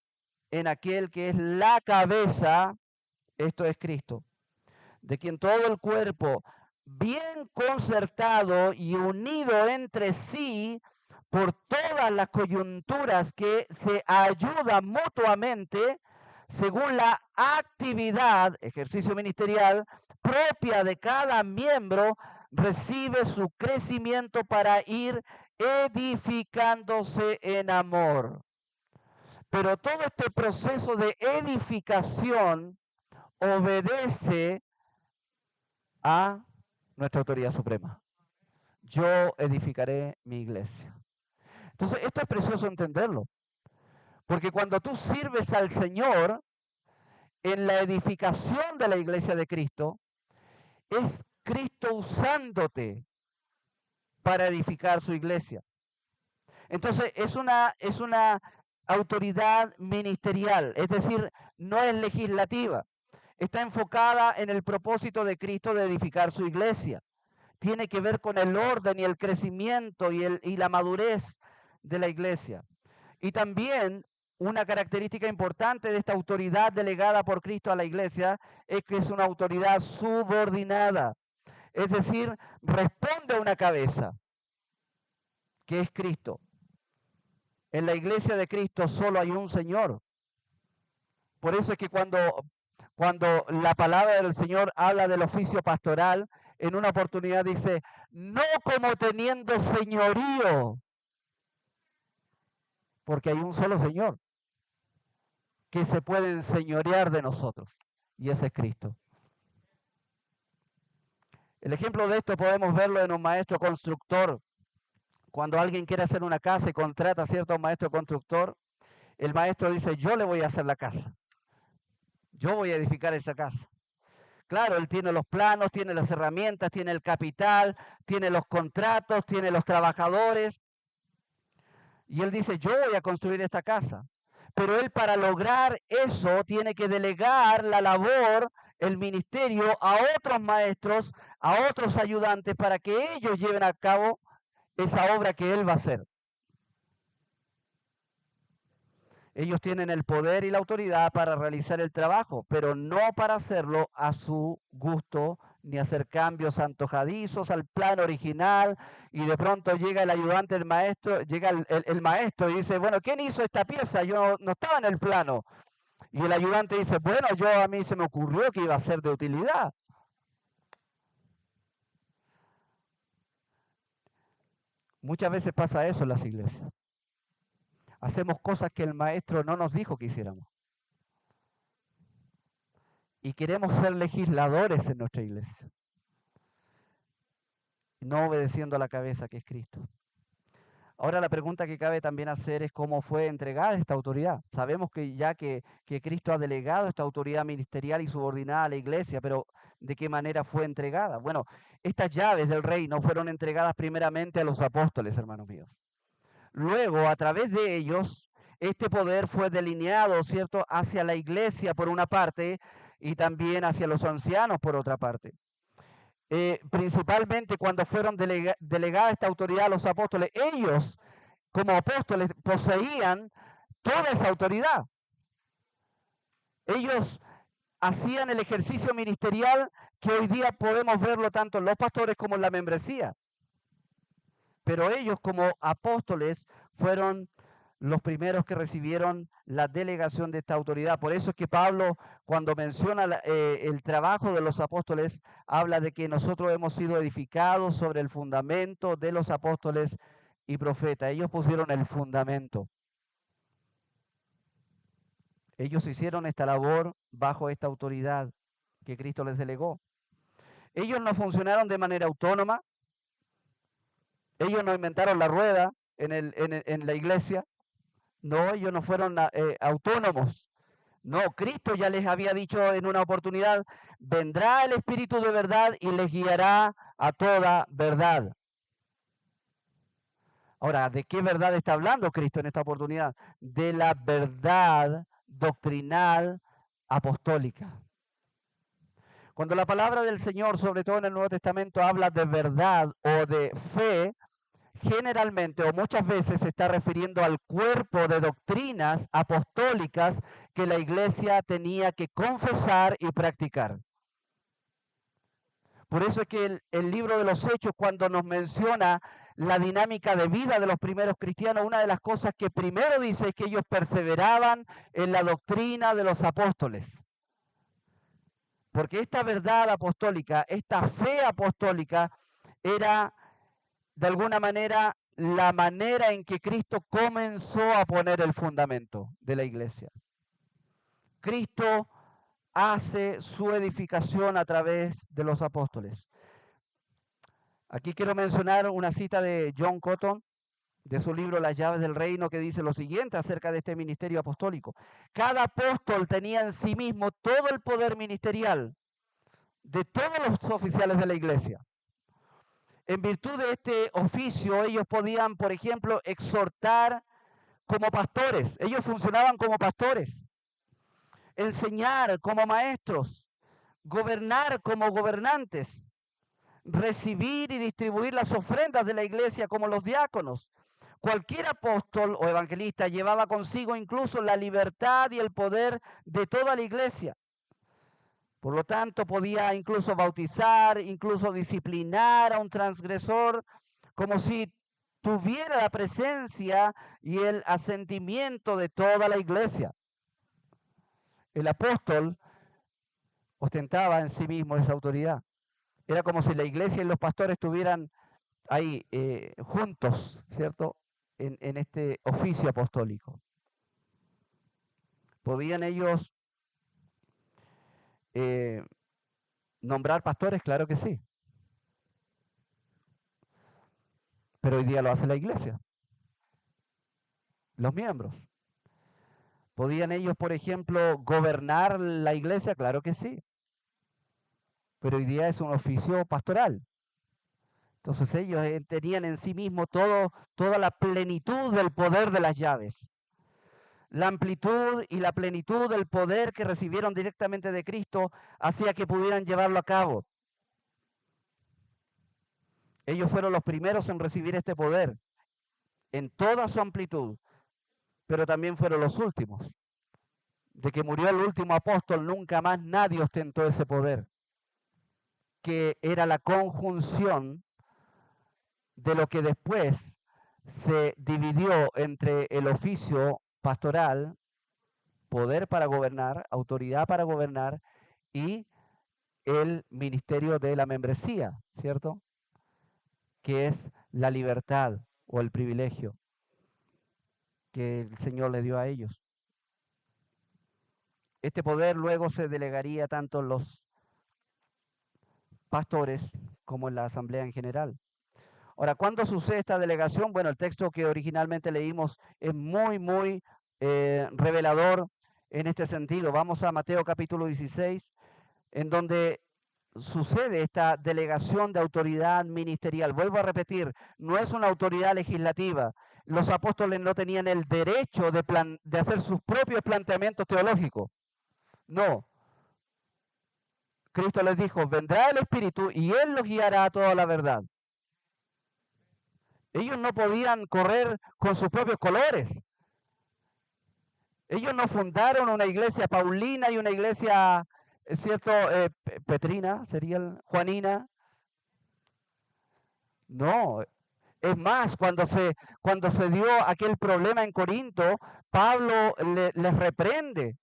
en aquel que es la cabeza, esto es Cristo, de quien todo el cuerpo, bien concertado y unido entre sí por todas las coyunturas que se ayudan mutuamente, según la actividad, ejercicio ministerial, propia de cada miembro, recibe su crecimiento para ir edificándose en amor. Pero todo este proceso de edificación obedece a nuestra autoridad suprema. Yo edificaré mi iglesia. Entonces, esto es precioso entenderlo, porque cuando tú sirves al Señor en la edificación de la iglesia de Cristo, es Cristo usándote para edificar su iglesia. Entonces, es una autoridad ministerial, es decir, no es legislativa. Está enfocada en el propósito de Cristo de edificar su iglesia. Tiene que ver con el orden y el crecimiento y la madurez de la iglesia. Y también una característica importante de esta autoridad delegada por Cristo a la iglesia es que es una autoridad subordinada. Es decir, responde a una cabeza, que es Cristo. En la iglesia de Cristo solo hay un Señor. Por eso es que cuando la palabra del Señor habla del oficio pastoral, en una oportunidad dice, no como teniendo señorío, porque hay un solo Señor que se puede enseñorear de nosotros, y ese es Cristo. El ejemplo de esto podemos verlo en un maestro constructor. Cuando alguien quiere hacer una casa y contrata, ¿cierto?, a un maestro constructor, el maestro dice, yo le voy a hacer la casa. Yo voy a edificar esa casa. Claro, él tiene los planos, tiene las herramientas, tiene el capital, tiene los contratos, tiene los trabajadores. Y él dice, yo voy a construir esta casa. Pero él para lograr eso tiene que delegar la labor, el ministerio a otros maestros, a otros ayudantes para que ellos lleven a cabo esa obra que él va a hacer. Ellos tienen el poder y la autoridad para realizar el trabajo, pero no para hacerlo a su gusto, ni hacer cambios antojadizos al plan original, y de pronto llega el ayudante del maestro, llega el maestro y dice, bueno, ¿quién hizo esta pieza? Yo no estaba en el plano. Y el ayudante dice, bueno, a mí se me ocurrió que iba a ser de utilidad. Muchas veces pasa eso en las iglesias. Hacemos cosas que el maestro no nos dijo que hiciéramos. Y queremos ser legisladores en nuestra iglesia, no obedeciendo a la cabeza que es Cristo. Ahora la pregunta que cabe también hacer es cómo fue entregada esta autoridad. Sabemos que ya que Cristo ha delegado esta autoridad ministerial y subordinada a la iglesia, pero ¿de qué manera fue entregada? Bueno, estas llaves del reino fueron entregadas primeramente a los apóstoles, hermanos míos. Luego, a través de ellos, este poder fue delineado, ¿cierto?, hacia la iglesia por una parte y también hacia los ancianos por otra parte. Principalmente cuando fueron delegada esta autoridad a los apóstoles, ellos como apóstoles poseían toda esa autoridad. Ellos hacían el ejercicio ministerial que hoy día podemos verlo tanto en los pastores como en la membresía. Pero ellos como apóstoles fueron los primeros que recibieron la delegación de esta autoridad. Por eso es que Pablo, cuando menciona el trabajo de los apóstoles, habla de que nosotros hemos sido edificados sobre el fundamento de los apóstoles y profetas. Ellos pusieron el fundamento. Ellos hicieron esta labor bajo esta autoridad que Cristo les delegó. Ellos no funcionaron de manera autónoma. Ellos no inventaron la rueda en la iglesia. No, ellos no fueron autónomos. No, Cristo ya les había dicho en una oportunidad, vendrá el Espíritu de verdad y les guiará a toda verdad. Ahora, ¿de qué verdad está hablando Cristo en esta oportunidad? De la verdad doctrinal apostólica. Cuando la palabra del Señor, sobre todo en el Nuevo Testamento, habla de verdad o de fe, generalmente o muchas veces se está refiriendo al cuerpo de doctrinas apostólicas que la iglesia tenía que confesar y practicar. Por eso es que el libro de los Hechos, cuando nos menciona la dinámica de vida de los primeros cristianos, una de las cosas que primero dice es que ellos perseveraban en la doctrina de los apóstoles. Porque esta verdad apostólica, esta fe apostólica, era de alguna manera la manera en que Cristo comenzó a poner el fundamento de la iglesia. Cristo hace su edificación a través de los apóstoles. Aquí quiero mencionar una cita de John Cotton, de su libro Las llaves del reino, que dice lo siguiente acerca de este ministerio apostólico. Cada apóstol tenía en sí mismo todo el poder ministerial de todos los oficiales de la iglesia. En virtud de este oficio, ellos podían, por ejemplo, exhortar como pastores. Ellos funcionaban como pastores. Enseñar como maestros. Gobernar como gobernantes. Recibir y distribuir las ofrendas de la iglesia como los diáconos. Cualquier apóstol o evangelista llevaba consigo incluso la libertad y el poder de toda la iglesia. Por lo tanto, podía incluso bautizar, incluso disciplinar a un transgresor, como si tuviera la presencia y el asentimiento de toda la iglesia. El apóstol ostentaba en sí mismo esa autoridad. Era como si la iglesia y los pastores estuvieran ahí juntos, ¿cierto? En este oficio apostólico. ¿Podían ellos nombrar pastores? Claro que sí. Pero hoy día lo hace la iglesia, los miembros. ¿Podían ellos, por ejemplo, gobernar la iglesia? Claro que sí. Pero hoy día es un oficio pastoral. Entonces ellos tenían en sí mismos toda la plenitud del poder de las llaves. La amplitud y la plenitud del poder que recibieron directamente de Cristo hacía que pudieran llevarlo a cabo. Ellos fueron los primeros en recibir este poder en toda su amplitud, pero también fueron los últimos. De que murió el último apóstol, nunca más nadie ostentó ese poder, que era la conjunción de lo que después se dividió entre el oficio pastoral, poder para gobernar, autoridad para gobernar, y el ministerio de la membresía, ¿cierto? Que es la libertad o el privilegio que el Señor le dio a ellos. Este poder luego se delegaría tanto en los pastores como en la asamblea en general. Ahora, ¿cuándo sucede esta delegación? Bueno, el texto que originalmente leímos es muy revelador en este sentido. Vamos a Mateo capítulo 16, en donde sucede esta delegación de autoridad ministerial. Vuelvo a repetir, no es una autoridad legislativa. Los apóstoles no tenían el derecho de hacer sus propios planteamientos teológicos. No. Cristo les dijo, vendrá el Espíritu y Él los guiará a toda la verdad. Ellos no podían correr con sus propios colores. Ellos no fundaron una iglesia paulina y una iglesia, ¿cierto? Petrina, sería Juanina. No. Es más, cuando se dio aquel problema en Corinto, Pablo les reprende,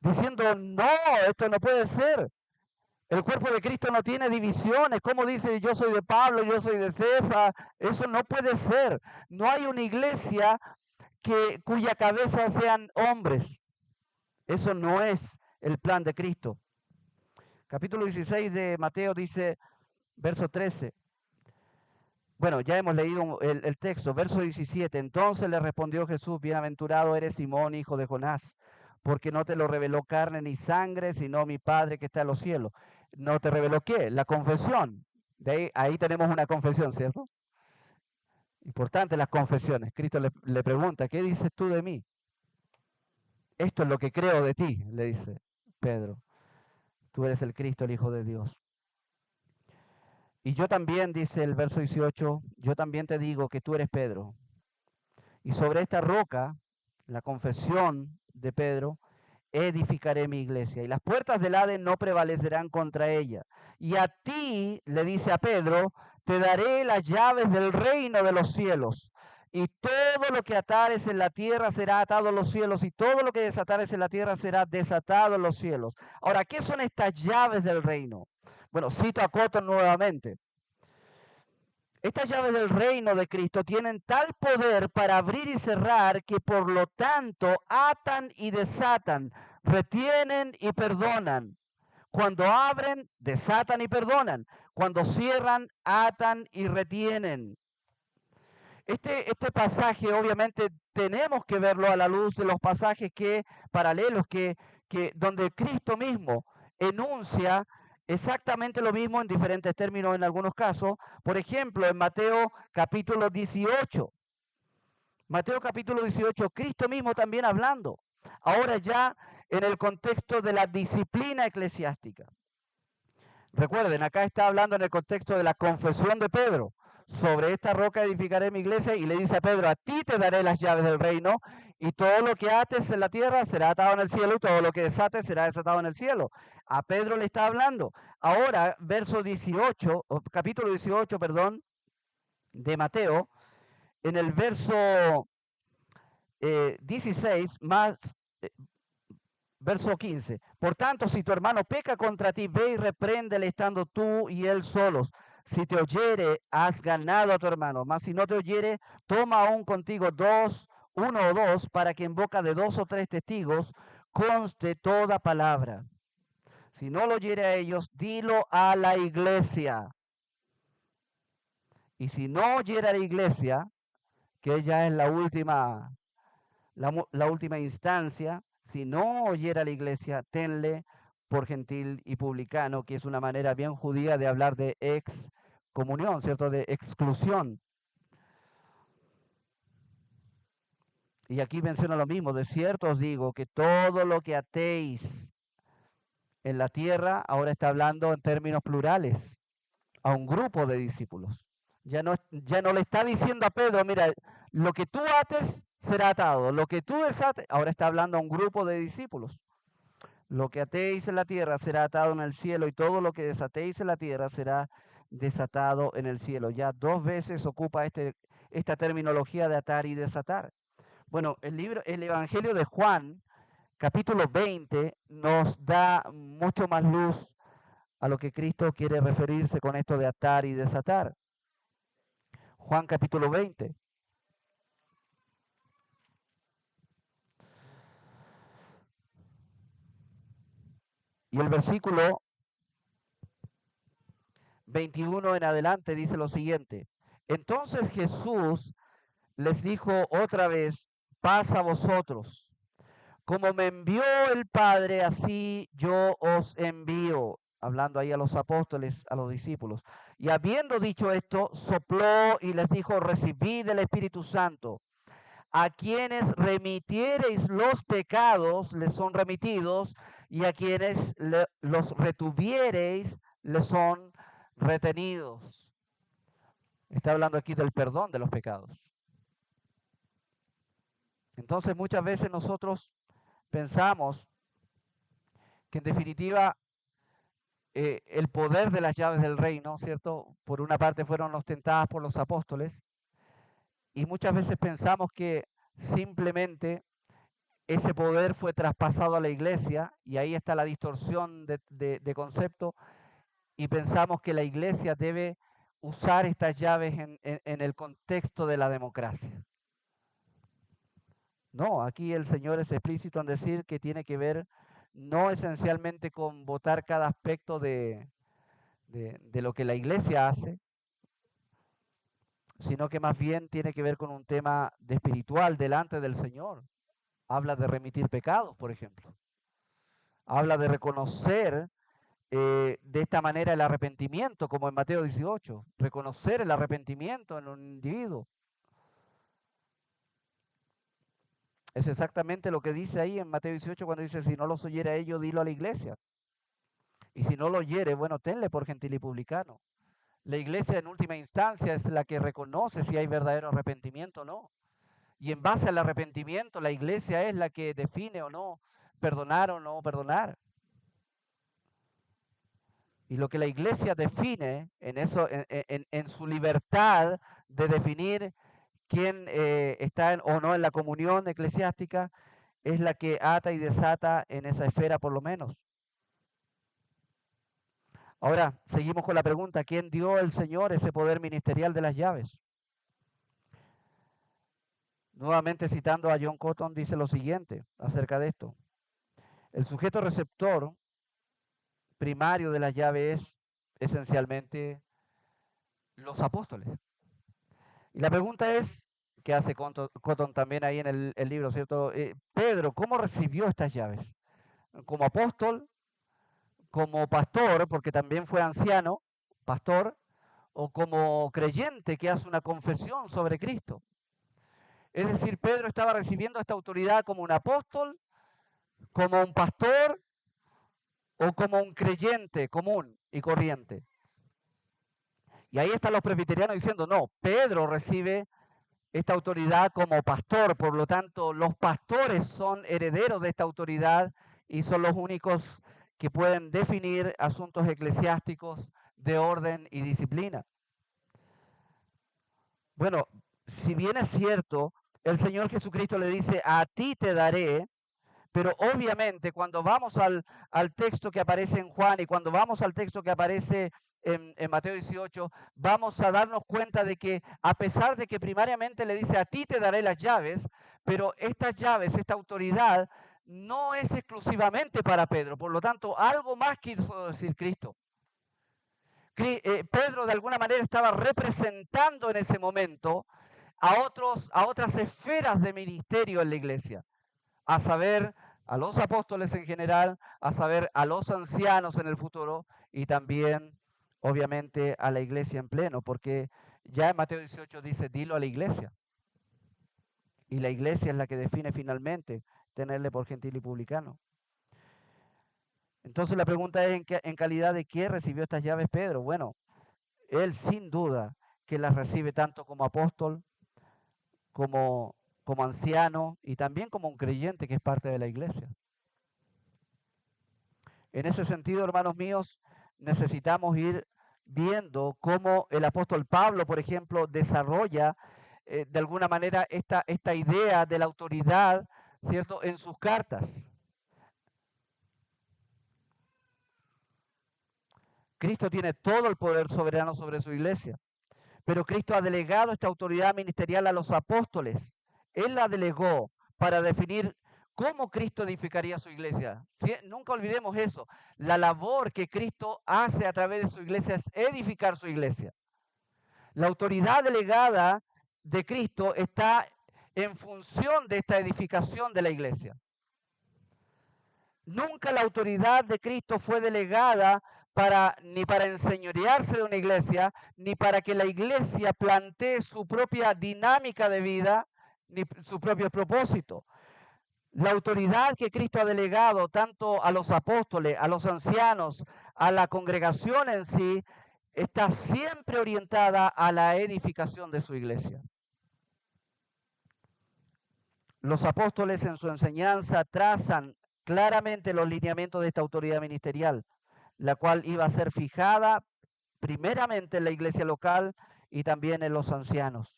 diciendo, no, esto no puede ser. El cuerpo de Cristo no tiene divisiones. ¿Cómo dice yo soy de Pablo, yo soy de Cefa? Eso no puede ser. No hay una iglesia cuya cabeza sean hombres. Eso no es el plan de Cristo. Capítulo 16 de Mateo dice, verso 13. Bueno, ya hemos leído el texto, verso 17. Entonces le respondió Jesús, bienaventurado eres Simón, hijo de Jonás, porque no te lo reveló carne ni sangre, sino mi Padre que está en los cielos. ¿No te reveló qué? La confesión. Ahí tenemos una confesión, ¿cierto? Importante las confesiones. Cristo le pregunta, ¿qué dices tú de mí? Esto es lo que creo de ti, le dice Pedro. Tú eres el Cristo, el Hijo de Dios. Y yo también, dice el verso 18, yo también te digo que tú eres Pedro. Y sobre esta roca, la confesión de Pedro, edificaré mi iglesia. Y las puertas del Hades no prevalecerán contra ella. Y a ti, le dice a Pedro, te daré las llaves del reino de los cielos. Y todo lo que atares en la tierra será atado en los cielos, y todo lo que desatares en la tierra será desatado en los cielos. Ahora, ¿qué son estas llaves del reino? Bueno, cito a Cotton nuevamente. Estas llaves del reino de Cristo tienen tal poder para abrir y cerrar que por lo tanto atan y desatan, retienen y perdonan. Cuando abren, desatan y perdonan. Cuando cierran, atan y retienen. Este pasaje obviamente tenemos que verlo a la luz de los pasajes paralelos donde Cristo mismo enuncia exactamente lo mismo en diferentes términos en algunos casos. Por ejemplo, en Mateo capítulo 18. Mateo capítulo 18, Cristo mismo también hablando. Ahora ya en el contexto de la disciplina eclesiástica. Recuerden, acá está hablando en el contexto de la confesión de Pedro. Sobre esta roca edificaré mi iglesia, y le dice a Pedro, a ti te daré las llaves del reino, y todo lo que ates en la tierra será atado en el cielo, y todo lo que desates será desatado en el cielo. A Pedro le está hablando. Ahora, verso 18, capítulo 18, perdón, de Mateo, en el verso 16, verso 15. Por tanto, si tu hermano peca contra ti, ve y repréndele estando tú y él solos. Si te oyere, has ganado a tu hermano. Mas si no te oyere, toma aún contigo uno o dos, para que en boca de 2 o 3 testigos conste toda palabra. Si no lo oyere a ellos, dilo a la iglesia. Y si no oyera la iglesia, que ella es la última instancia, si no oyera la iglesia, tenle por gentil y publicano, que es una manera bien judía de hablar de excomunión, ¿cierto? De exclusión. Y aquí menciona lo mismo, de cierto os digo que todo lo que atéis en la tierra, ahora está hablando en términos plurales, a un grupo de discípulos. Ya no le está diciendo a Pedro, mira, lo que tú ates será atado, lo que tú desates, ahora está hablando a un grupo de discípulos. Lo que atéis en la tierra será atado en el cielo y todo lo que desatéis en la tierra será desatado en el cielo. Ya 2 veces ocupa esta terminología de atar y desatar. Bueno, el Evangelio de Juan, capítulo 20, nos da mucho más luz a lo que Cristo quiere referirse con esto de atar y desatar. Juan capítulo 20. Y el versículo 21 en adelante dice lo siguiente. Entonces Jesús les dijo otra vez, paz a vosotros. Como me envió el Padre, así yo os envío. Hablando ahí a los apóstoles, a los discípulos. Y habiendo dicho esto, sopló y les dijo, recibid el Espíritu Santo. A quienes remitiereis los pecados, les son remitidos, y a quienes los retuviereis, les son retenidos. Está hablando aquí del perdón de los pecados. Entonces muchas veces nosotros pensamos que en definitiva el poder de las llaves del reino, ¿cierto? Por una parte fueron ostentadas por los apóstoles y muchas veces pensamos que simplemente ese poder fue traspasado a la iglesia y ahí está la distorsión de concepto y pensamos que la iglesia debe usar estas llaves en el contexto de la democracia. No, aquí el Señor es explícito en decir que tiene que ver no esencialmente con votar cada aspecto de lo que la iglesia hace, sino que más bien tiene que ver con un tema de espiritual delante del Señor. Habla de remitir pecados, por ejemplo. Habla de reconocer de esta manera el arrepentimiento, como en Mateo 18, reconocer el arrepentimiento en un individuo. Es exactamente lo que dice ahí en Mateo 18 cuando dice, si no los oyera a ellos, dilo a la iglesia. Y si no lo oyere, bueno, tenle por gentil y publicano. La iglesia en última instancia es la que reconoce si hay verdadero arrepentimiento o no. Y en base al arrepentimiento, la iglesia es la que define o no perdonar o no perdonar. Y lo que la iglesia define en su libertad de definir quién está o no en la comunión eclesiástica, es la que ata y desata en esa esfera por lo menos. Ahora, seguimos con la pregunta, ¿quién dio el Señor ese poder ministerial de las llaves? Nuevamente citando a John Cotton, dice lo siguiente acerca de esto. El sujeto receptor primario de las llaves es esencialmente los apóstoles. Y la pregunta es, que hace Cotton también ahí en el libro, ¿cierto? Pedro, ¿cómo recibió estas llaves? ¿Como apóstol? ¿Como pastor? Porque también fue anciano, pastor, o como creyente que hace una confesión sobre Cristo. Es decir, Pedro estaba recibiendo esta autoridad como un apóstol, como un pastor o como un creyente común y corriente. Y ahí están los presbiterianos diciendo, no, Pedro recibe esta autoridad como pastor, por lo tanto los pastores son herederos de esta autoridad y son los únicos que pueden definir asuntos eclesiásticos de orden y disciplina. Bueno, si bien es cierto, el Señor Jesucristo le dice, a ti te daré, pero obviamente cuando vamos al texto que aparece en Juan y cuando vamos al texto que aparece en Mateo 18, vamos a darnos cuenta de que a pesar de que primariamente le dice, a ti te daré las llaves, pero estas llaves, esta autoridad, no es exclusivamente para Pedro. Por lo tanto, algo más quiso decir Cristo. Pedro de alguna manera estaba representando en ese momento a otras esferas de ministerio en la iglesia, a saber, a los apóstoles en general, a saber, a los ancianos en el futuro y también, obviamente, a la iglesia en pleno, porque ya en Mateo 18 dice, dilo a la iglesia. Y la iglesia es la que define finalmente tenerle por gentil y publicano. Entonces la pregunta es, ¿en calidad de qué recibió estas llaves Pedro? Bueno, él sin duda que las recibe tanto como apóstol, como anciano y también como un creyente que es parte de la iglesia. En ese sentido, hermanos míos, necesitamos ir viendo cómo el apóstol Pablo, por ejemplo, desarrolla de alguna manera esta idea de la autoridad, ¿cierto?, en sus cartas. Cristo tiene todo el poder soberano sobre su iglesia, pero Cristo ha delegado esta autoridad ministerial a los apóstoles. Él la delegó para definir cómo Cristo edificaría su iglesia. ¿Sí? Nunca olvidemos eso. La labor que Cristo hace a través de su iglesia es edificar su iglesia. La autoridad delegada de Cristo está en función de esta edificación de la iglesia. Nunca la autoridad de Cristo fue delegada ni para enseñorearse de una iglesia, ni para que la iglesia plantee su propia dinámica de vida, ni su propio propósito. La autoridad que Cristo ha delegado tanto a los apóstoles, a los ancianos, a la congregación en sí, está siempre orientada a la edificación de su iglesia. Los apóstoles en su enseñanza trazan claramente los lineamientos de esta autoridad ministerial, la cual iba a ser fijada primeramente en la iglesia local y también en los ancianos.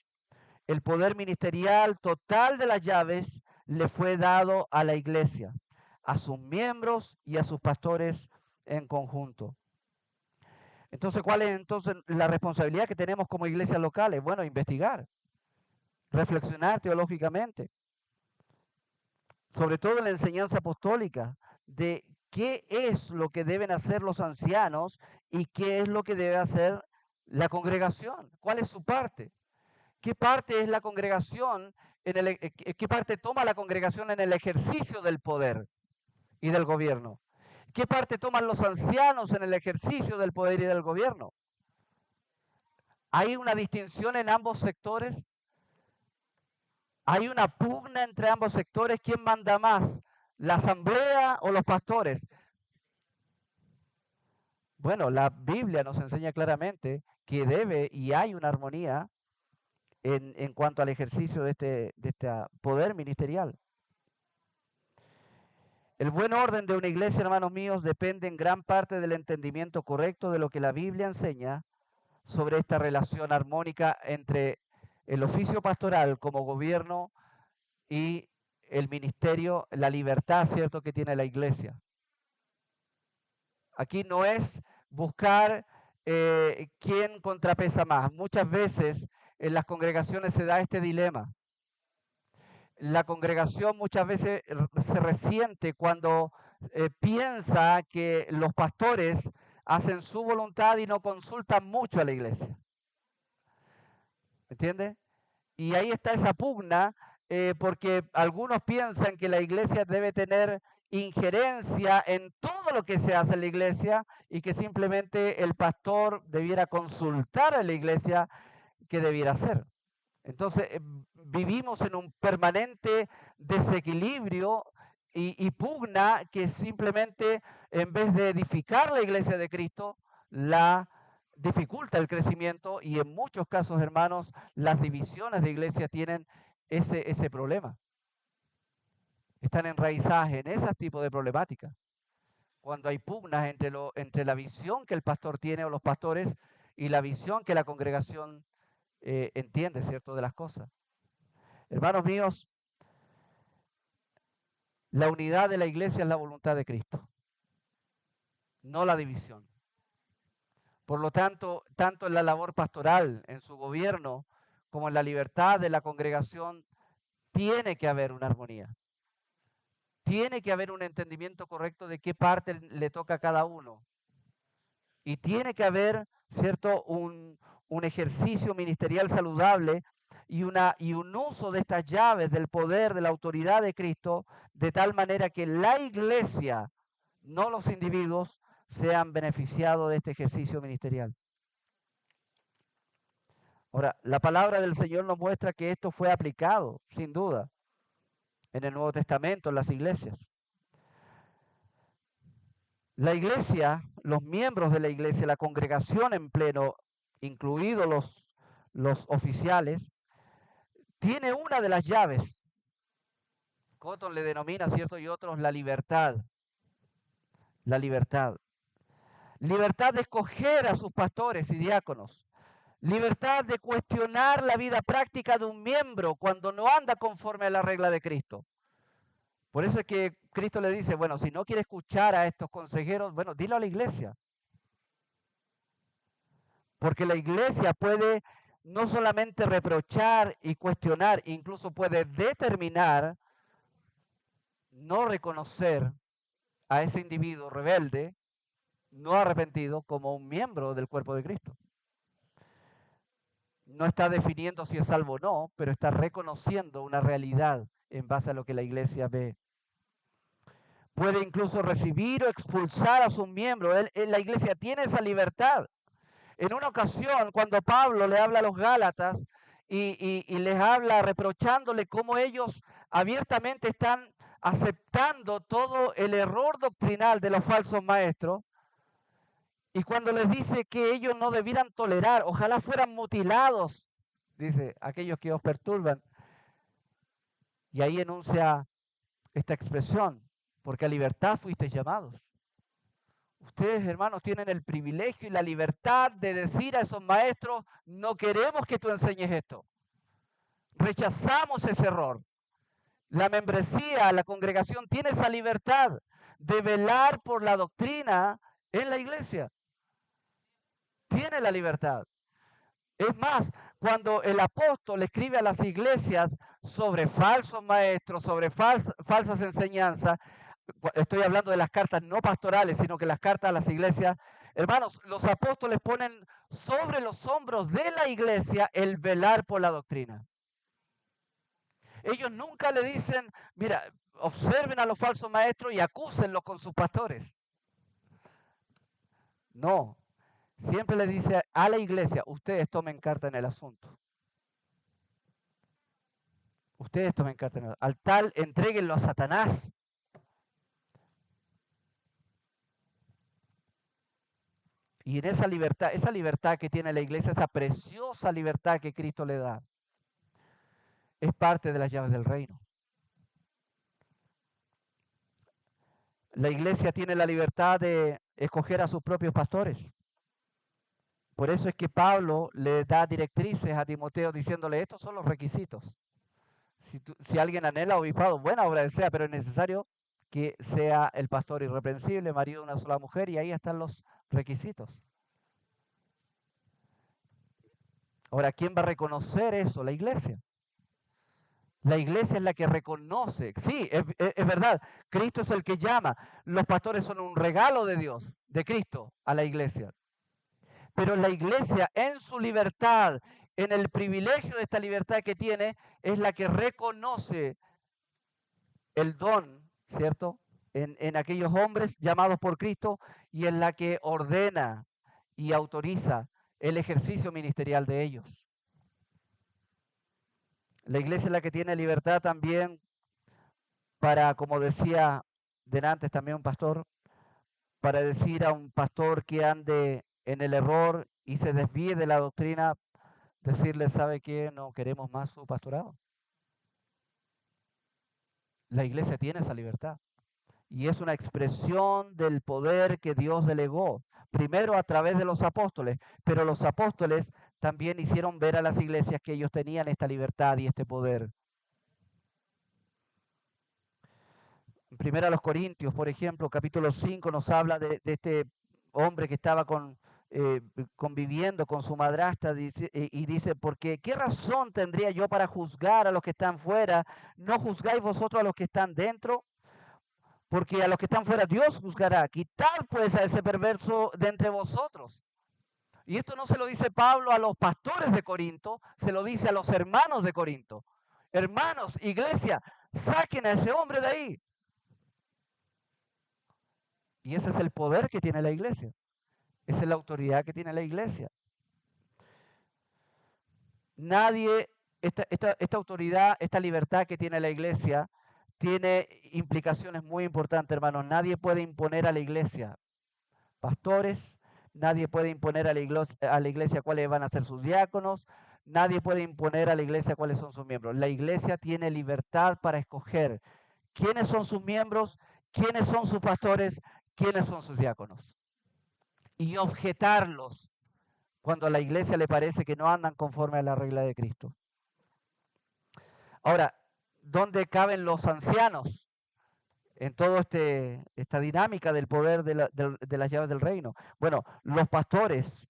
El poder ministerial total de las llaves le fue dado a la iglesia, a sus miembros y a sus pastores en conjunto. Entonces, ¿cuál es entonces la responsabilidad que tenemos como iglesias locales? Bueno, investigar, reflexionar teológicamente, sobre todo en la enseñanza apostólica, de qué es lo que deben hacer los ancianos y qué es lo que debe hacer la congregación, cuál es su parte, qué parte es la congregación, qué parte toma la congregación en el ejercicio del poder y del gobierno, qué parte toman los ancianos en el ejercicio del poder y del gobierno. ¿Hay una distinción en ambos sectores? ¿Hay una pugna entre ambos sectores? ¿Quién manda más? ¿La asamblea o los pastores? Bueno, la Biblia nos enseña claramente que debe y hay una armonía en cuanto al ejercicio de este poder ministerial. El buen orden de una iglesia, hermanos míos, depende en gran parte del entendimiento correcto de lo que la Biblia enseña sobre esta relación armónica entre el oficio pastoral como gobierno y el ministerio, la libertad, ¿cierto?, que tiene la iglesia. Aquí no es buscar quién contrapesa más. Muchas veces en las congregaciones se da este dilema. La congregación muchas veces se resiente cuando piensa que los pastores hacen su voluntad y no consultan mucho a la iglesia. ¿Entiende? Y ahí está esa pugna, porque algunos piensan que la iglesia debe tener injerencia en todo lo que se hace en la iglesia y que simplemente el pastor debiera consultar a la iglesia qué debiera hacer. Entonces vivimos en un permanente desequilibrio y pugna que simplemente en vez de edificar la iglesia de Cristo, la dificulta el crecimiento y en muchos casos, hermanos, las divisiones de iglesia tienen ese problema. Están enraizadas en ese tipo de problemáticas. Cuando hay pugnas entre la visión que el pastor tiene o los pastores y la visión que la congregación entiende, ¿cierto?, de las cosas. Hermanos míos, la unidad de la iglesia es la voluntad de Cristo, no la división. Por lo tanto, tanto en la labor pastoral, en su gobierno, como en la libertad de la congregación, tiene que haber una armonía. Tiene que haber un entendimiento correcto de qué parte le toca a cada uno. Y tiene que haber ¿cierto? Un ejercicio ministerial saludable y un uso de estas llaves del poder, de la autoridad de Cristo, de tal manera que la iglesia, no los individuos, sean beneficiados de este ejercicio ministerial. Ahora, la palabra del Señor nos muestra que esto fue aplicado, sin duda, en el Nuevo Testamento, en las iglesias. La iglesia, los miembros de la iglesia, la congregación en pleno, incluidos los oficiales, tiene una de las llaves. Cotton le denomina, ¿cierto? Y otros la libertad. La libertad. Libertad de escoger a sus pastores y diáconos. Libertad de cuestionar la vida práctica de un miembro cuando no anda conforme a la regla de Cristo. Por eso es que Cristo le dice, bueno, si no quiere escuchar a estos consejeros, bueno, dilo a la iglesia. Porque la iglesia puede no solamente reprochar y cuestionar, incluso puede determinar no reconocer a ese individuo rebelde, no arrepentido, como un miembro del cuerpo de Cristo. No está definiendo si es salvo o no, pero está reconociendo una realidad en base a lo que la iglesia ve. Puede incluso recibir o expulsar a sus miembros. La iglesia tiene esa libertad. En una ocasión, cuando Pablo le habla a los Gálatas y les habla reprochándole cómo ellos abiertamente están aceptando todo el error doctrinal de los falsos maestros, y cuando les dice que ellos no debieran tolerar, ojalá fueran mutilados, dice, aquellos que os perturban. Y ahí enuncia esta expresión, porque a libertad fuisteis llamados. Ustedes, hermanos, tienen el privilegio y la libertad de decir a esos maestros, no queremos que tú enseñes esto. Rechazamos ese error. La membresía, la congregación tiene esa libertad de velar por la doctrina en la iglesia. Tiene la libertad. Es más, cuando el apóstol escribe a las iglesias sobre falsos maestros, sobre falsas enseñanzas, estoy hablando de las cartas no pastorales, sino que las cartas a las iglesias, hermanos, los apóstoles ponen sobre los hombros de la iglesia el velar por la doctrina. Ellos nunca le dicen, mira, observen a los falsos maestros y acúsenlos con sus pastores. No, siempre le dice a la iglesia, ustedes tomen carta en el asunto. Ustedes tomen carta en el asunto. Al tal, entréguenlo a Satanás. Y en esa libertad que tiene la iglesia, esa preciosa libertad que Cristo le da, es parte de las llaves del reino. La iglesia tiene la libertad de escoger a sus propios pastores. Por eso es que Pablo le da directrices a Timoteo diciéndole, estos son los requisitos. Si alguien anhela obispado, buena obra desea, pero es necesario que sea el pastor irreprensible, marido de una sola mujer, y ahí están los requisitos. Ahora, ¿quién va a reconocer eso? La iglesia. La iglesia es la que reconoce. Sí, es verdad, Cristo es el que llama. Los pastores son un regalo de Dios, de Cristo, a la iglesia. Pero la iglesia en su libertad, en el privilegio de esta libertad que tiene, es la que reconoce el don, ¿cierto? En aquellos hombres llamados por Cristo y en la que ordena y autoriza el ejercicio ministerial de ellos. La iglesia es la que tiene libertad también para, como decía delante también un pastor, para decir a un pastor que ande en el error y se desvíe de la doctrina, decirle, ¿sabe qué? No queremos más su pastorado. La iglesia tiene esa libertad. Y es una expresión del poder que Dios delegó, primero a través de los apóstoles, pero los apóstoles también hicieron ver a las iglesias que ellos tenían esta libertad y este poder. En 1 Corintios, por ejemplo, capítulo 5, nos habla de este hombre que estaba conviviendo con su madrastra y dice, porque ¿qué razón tendría yo para juzgar a los que están fuera? ¿No juzgáis vosotros a los que están dentro? Porque a los que están fuera Dios juzgará. Quitad pues a ese perverso de entre vosotros. Y esto no se lo dice Pablo a los pastores de Corinto, se lo dice a los hermanos de Corinto. Hermanos, iglesia, saquen a ese hombre de ahí. Y ese es el poder que tiene la iglesia. Esa es la autoridad que tiene la iglesia. Nadie, esta autoridad, esta libertad que tiene la iglesia, tiene implicaciones muy importantes, hermanos. Nadie puede imponer a la iglesia. Pastores, nadie puede imponer a la iglesia cuáles van a ser sus diáconos, nadie puede imponer a la iglesia cuáles son sus miembros. La iglesia tiene libertad para escoger quiénes son sus miembros, quiénes son sus pastores, quiénes son sus diáconos. Y objetarlos cuando a la iglesia le parece que no andan conforme a la regla de Cristo. Ahora, ¿dónde caben los ancianos en toda esta dinámica del poder de las llaves del reino? Bueno, los pastores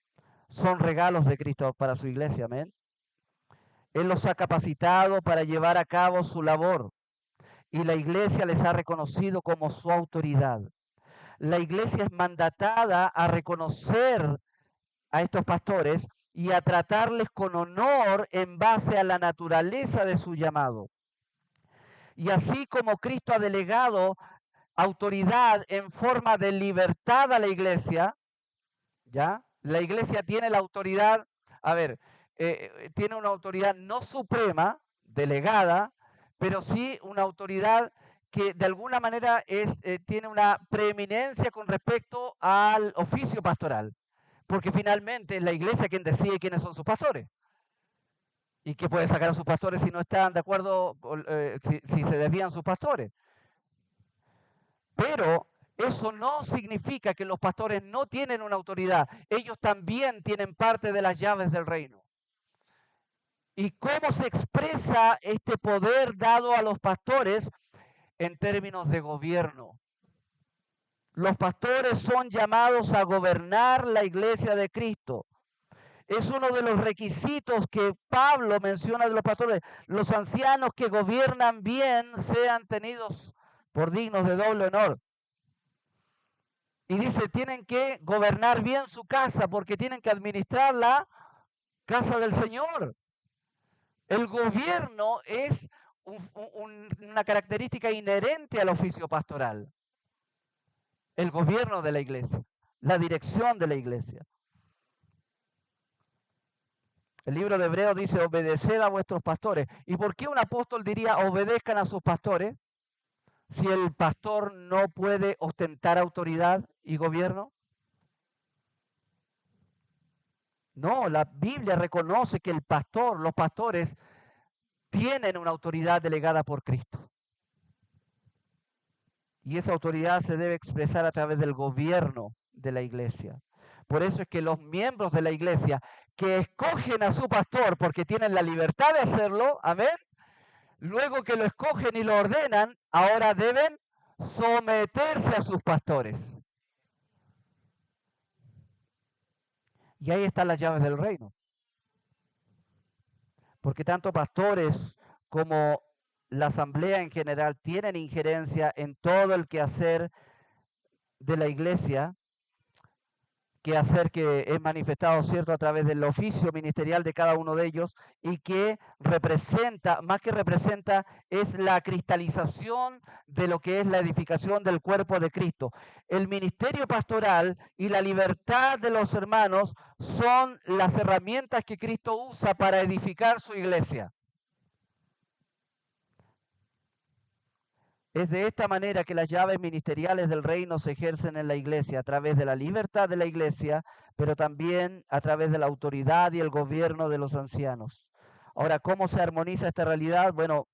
son regalos de Cristo para su iglesia, amén. Él los ha capacitado para llevar a cabo su labor y la iglesia les ha reconocido como su autoridad. La iglesia es mandatada a reconocer a estos pastores y a tratarles con honor en base a la naturaleza de su llamado. Y así como Cristo ha delegado autoridad en forma de libertad a la iglesia, ¿ya? La iglesia tiene la autoridad, tiene una autoridad no suprema, delegada, pero sí una autoridad que de alguna manera tiene una preeminencia con respecto al oficio pastoral, porque finalmente es la iglesia quien decide quiénes son sus pastores. ¿Y qué puede sacar a sus pastores si no están de acuerdo, si se desvían sus pastores? Pero eso no significa que los pastores no tienen una autoridad. Ellos también tienen parte de las llaves del reino. ¿Y cómo se expresa este poder dado a los pastores en términos de gobierno? Los pastores son llamados a gobernar la iglesia de Cristo. Es uno de los requisitos que Pablo menciona de los pastores. Los ancianos que gobiernan bien sean tenidos por dignos de doble honor. Y dice, tienen que gobernar bien su casa porque tienen que administrar la casa del Señor. El gobierno es una característica inherente al oficio pastoral. El gobierno de la iglesia, la dirección de la iglesia. El libro de Hebreos dice, obedeced a vuestros pastores. ¿Y por qué un apóstol diría, obedezcan a sus pastores? Si el pastor no puede ostentar autoridad y gobierno. No, la Biblia reconoce que los pastores tienen una autoridad delegada por Cristo. Y esa autoridad se debe expresar a través del gobierno de la iglesia. Por eso es que los miembros de la iglesia que escogen a su pastor porque tienen la libertad de hacerlo, amén, luego que lo escogen y lo ordenan, ahora deben someterse a sus pastores. Y ahí están las llaves del reino. Porque tanto pastores como la asamblea en general tienen injerencia en todo el quehacer de la iglesia, quehacer que es manifestado, ¿cierto?, a través del oficio ministerial de cada uno de ellos y que representa, más que representa, es la cristalización de lo que es la edificación del cuerpo de Cristo. El ministerio pastoral y la libertad de los hermanos son las herramientas que Cristo usa para edificar su iglesia. Es de esta manera que las llaves ministeriales del reino se ejercen en la iglesia, a través de la libertad de la iglesia, pero también a través de la autoridad y el gobierno de los ancianos. Ahora, ¿cómo se armoniza esta realidad? Bueno,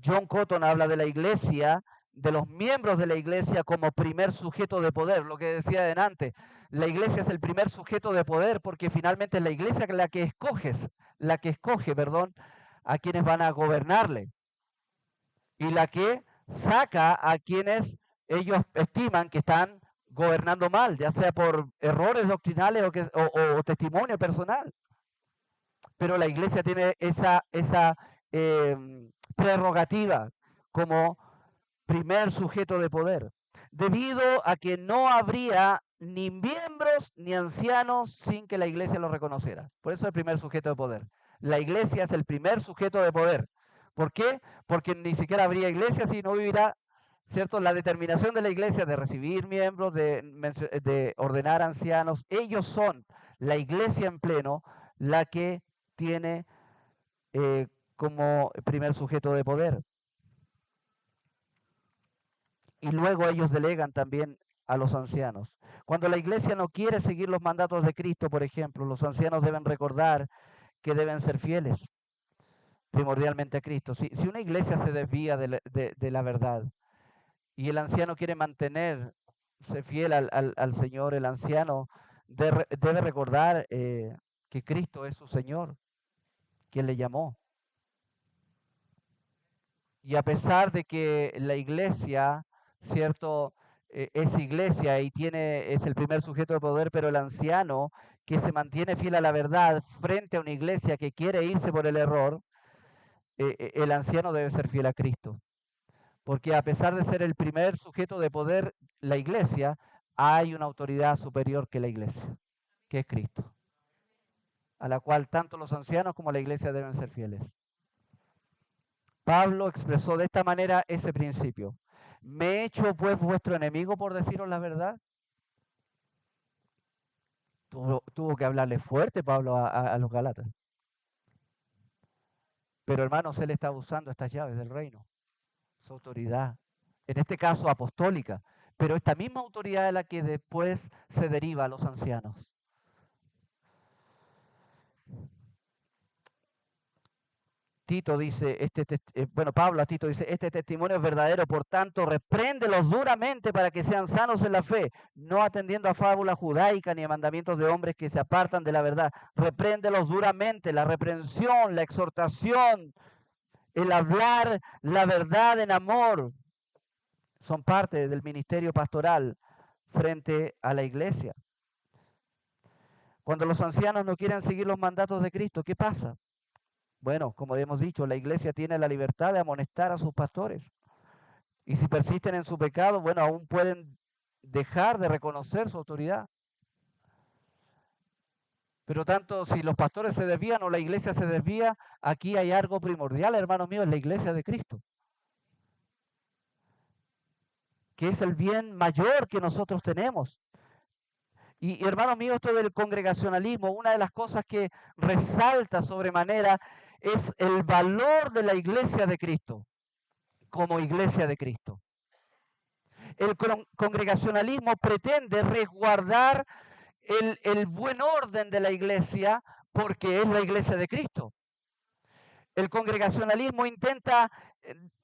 John Cotton habla de la iglesia, de los miembros de la iglesia como primer sujeto de poder, lo que decía adelante. La iglesia es el primer sujeto de poder porque finalmente es la iglesia la que escoge, a quienes van a gobernarle. Y la que saca a quienes ellos estiman que están gobernando mal, ya sea por errores doctrinales o testimonio personal. Pero la iglesia tiene esa prerrogativa como primer sujeto de poder, debido a que no habría ni miembros ni ancianos sin que la iglesia los reconociera. Por eso es el primer sujeto de poder. La iglesia es el primer sujeto de poder. ¿Por qué? Porque ni siquiera habría iglesia si no hubiera, ¿cierto?, la determinación de la iglesia de recibir miembros, de ordenar ancianos. Ellos son la iglesia en pleno la que tiene como primer sujeto de poder. Y luego ellos delegan también a los ancianos. Cuando la iglesia no quiere seguir los mandatos de Cristo, por ejemplo, los ancianos deben recordar que deben ser fieles primordialmente a Cristo. Si una iglesia se desvía de la verdad y el anciano quiere mantenerse fiel al Señor, el anciano debe recordar que Cristo es su Señor, quien le llamó. Y a pesar de que la iglesia, ¿cierto?, es iglesia y es el primer sujeto de poder, pero el anciano que se mantiene fiel a la verdad frente a una iglesia que quiere irse por el error, el anciano debe ser fiel a Cristo. Porque a pesar de ser el primer sujeto de poder, la iglesia, hay una autoridad superior que la iglesia, que es Cristo, a la cual tanto los ancianos como la iglesia deben ser fieles. Pablo expresó de esta manera ese principio. ¿Me he hecho pues vuestro enemigo por deciros la verdad? Tuvo que hablarle fuerte Pablo a los Gálatas. Pero hermanos, él está usando estas llaves del reino, su autoridad, en este caso apostólica, pero esta misma autoridad es la que después se deriva a los ancianos. Tito dice, Pablo a Tito dice, este testimonio es verdadero, por tanto, repréndelos duramente para que sean sanos en la fe, no atendiendo a fábula judaica ni a mandamientos de hombres que se apartan de la verdad. Repréndelos duramente, la reprensión, la exhortación, el hablar la verdad en amor, son parte del ministerio pastoral frente a la iglesia. Cuando los ancianos no quieren seguir los mandatos de Cristo, ¿qué pasa? Bueno, como hemos dicho, la iglesia tiene la libertad de amonestar a sus pastores. Y si persisten en su pecado, bueno, aún pueden dejar de reconocer su autoridad. Pero tanto si los pastores se desvían o la iglesia se desvía, aquí hay algo primordial, hermanos míos, en la iglesia de Cristo, que es el bien mayor que nosotros tenemos. Y hermanos míos, esto del congregacionalismo, una de las cosas que resalta sobremanera es el valor de la iglesia de Cristo, como iglesia de Cristo. El congregacionalismo pretende resguardar el buen orden de la iglesia porque es la iglesia de Cristo. El congregacionalismo intenta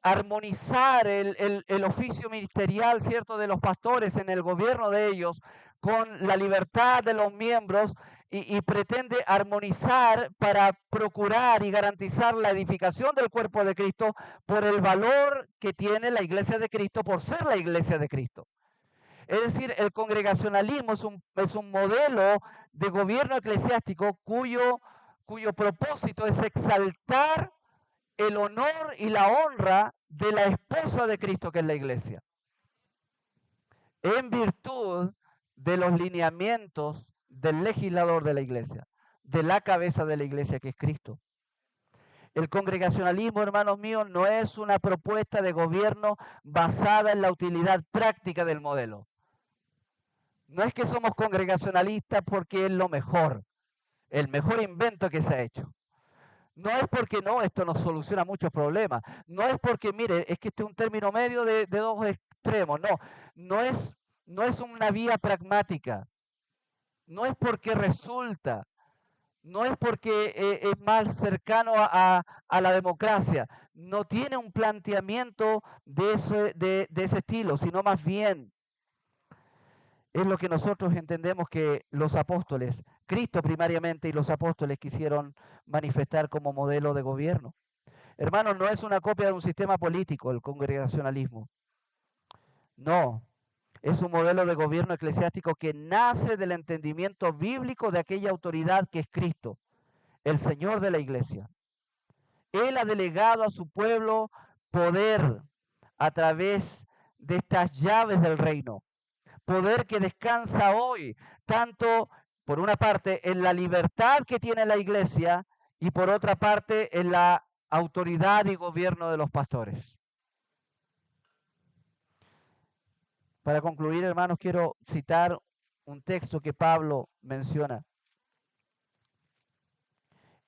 armonizar el oficio ministerial, ¿cierto?, de los pastores en el gobierno de ellos con la libertad de los miembros y pretende armonizar para procurar y garantizar la edificación del cuerpo de Cristo por el valor que tiene la iglesia de Cristo por ser la iglesia de Cristo. Es decir, el congregacionalismo es un modelo de gobierno eclesiástico cuyo propósito es exaltar el honor y la honra de la esposa de Cristo, que es la iglesia, en virtud de los lineamientos del legislador de la iglesia, de la cabeza de la iglesia, que es Cristo. El congregacionalismo, hermanos míos, no es una propuesta de gobierno basada en la utilidad práctica del modelo. No es que somos congregacionalistas porque es lo mejor, el mejor invento que se ha hecho. No es porque no, esto nos soluciona muchos problemas. No es porque, mire, es que este es un término medio de dos extremos. No es una vía pragmática. No es porque resulta. No es porque es más cercano a la democracia. No tiene un planteamiento de ese estilo, sino más bien es lo que nosotros entendemos que los apóstoles, Cristo primariamente y los apóstoles quisieron manifestar como modelo de gobierno. Hermanos, no es una copia de un sistema político el congregacionalismo. No, es un modelo de gobierno eclesiástico que nace del entendimiento bíblico de aquella autoridad que es Cristo, el Señor de la iglesia. Él ha delegado a su pueblo poder a través de estas llaves del reino, poder que descansa hoy, tanto por una parte en la libertad que tiene la iglesia y por otra parte en la autoridad y gobierno de los pastores. Para concluir, hermanos, quiero citar un texto que Pablo menciona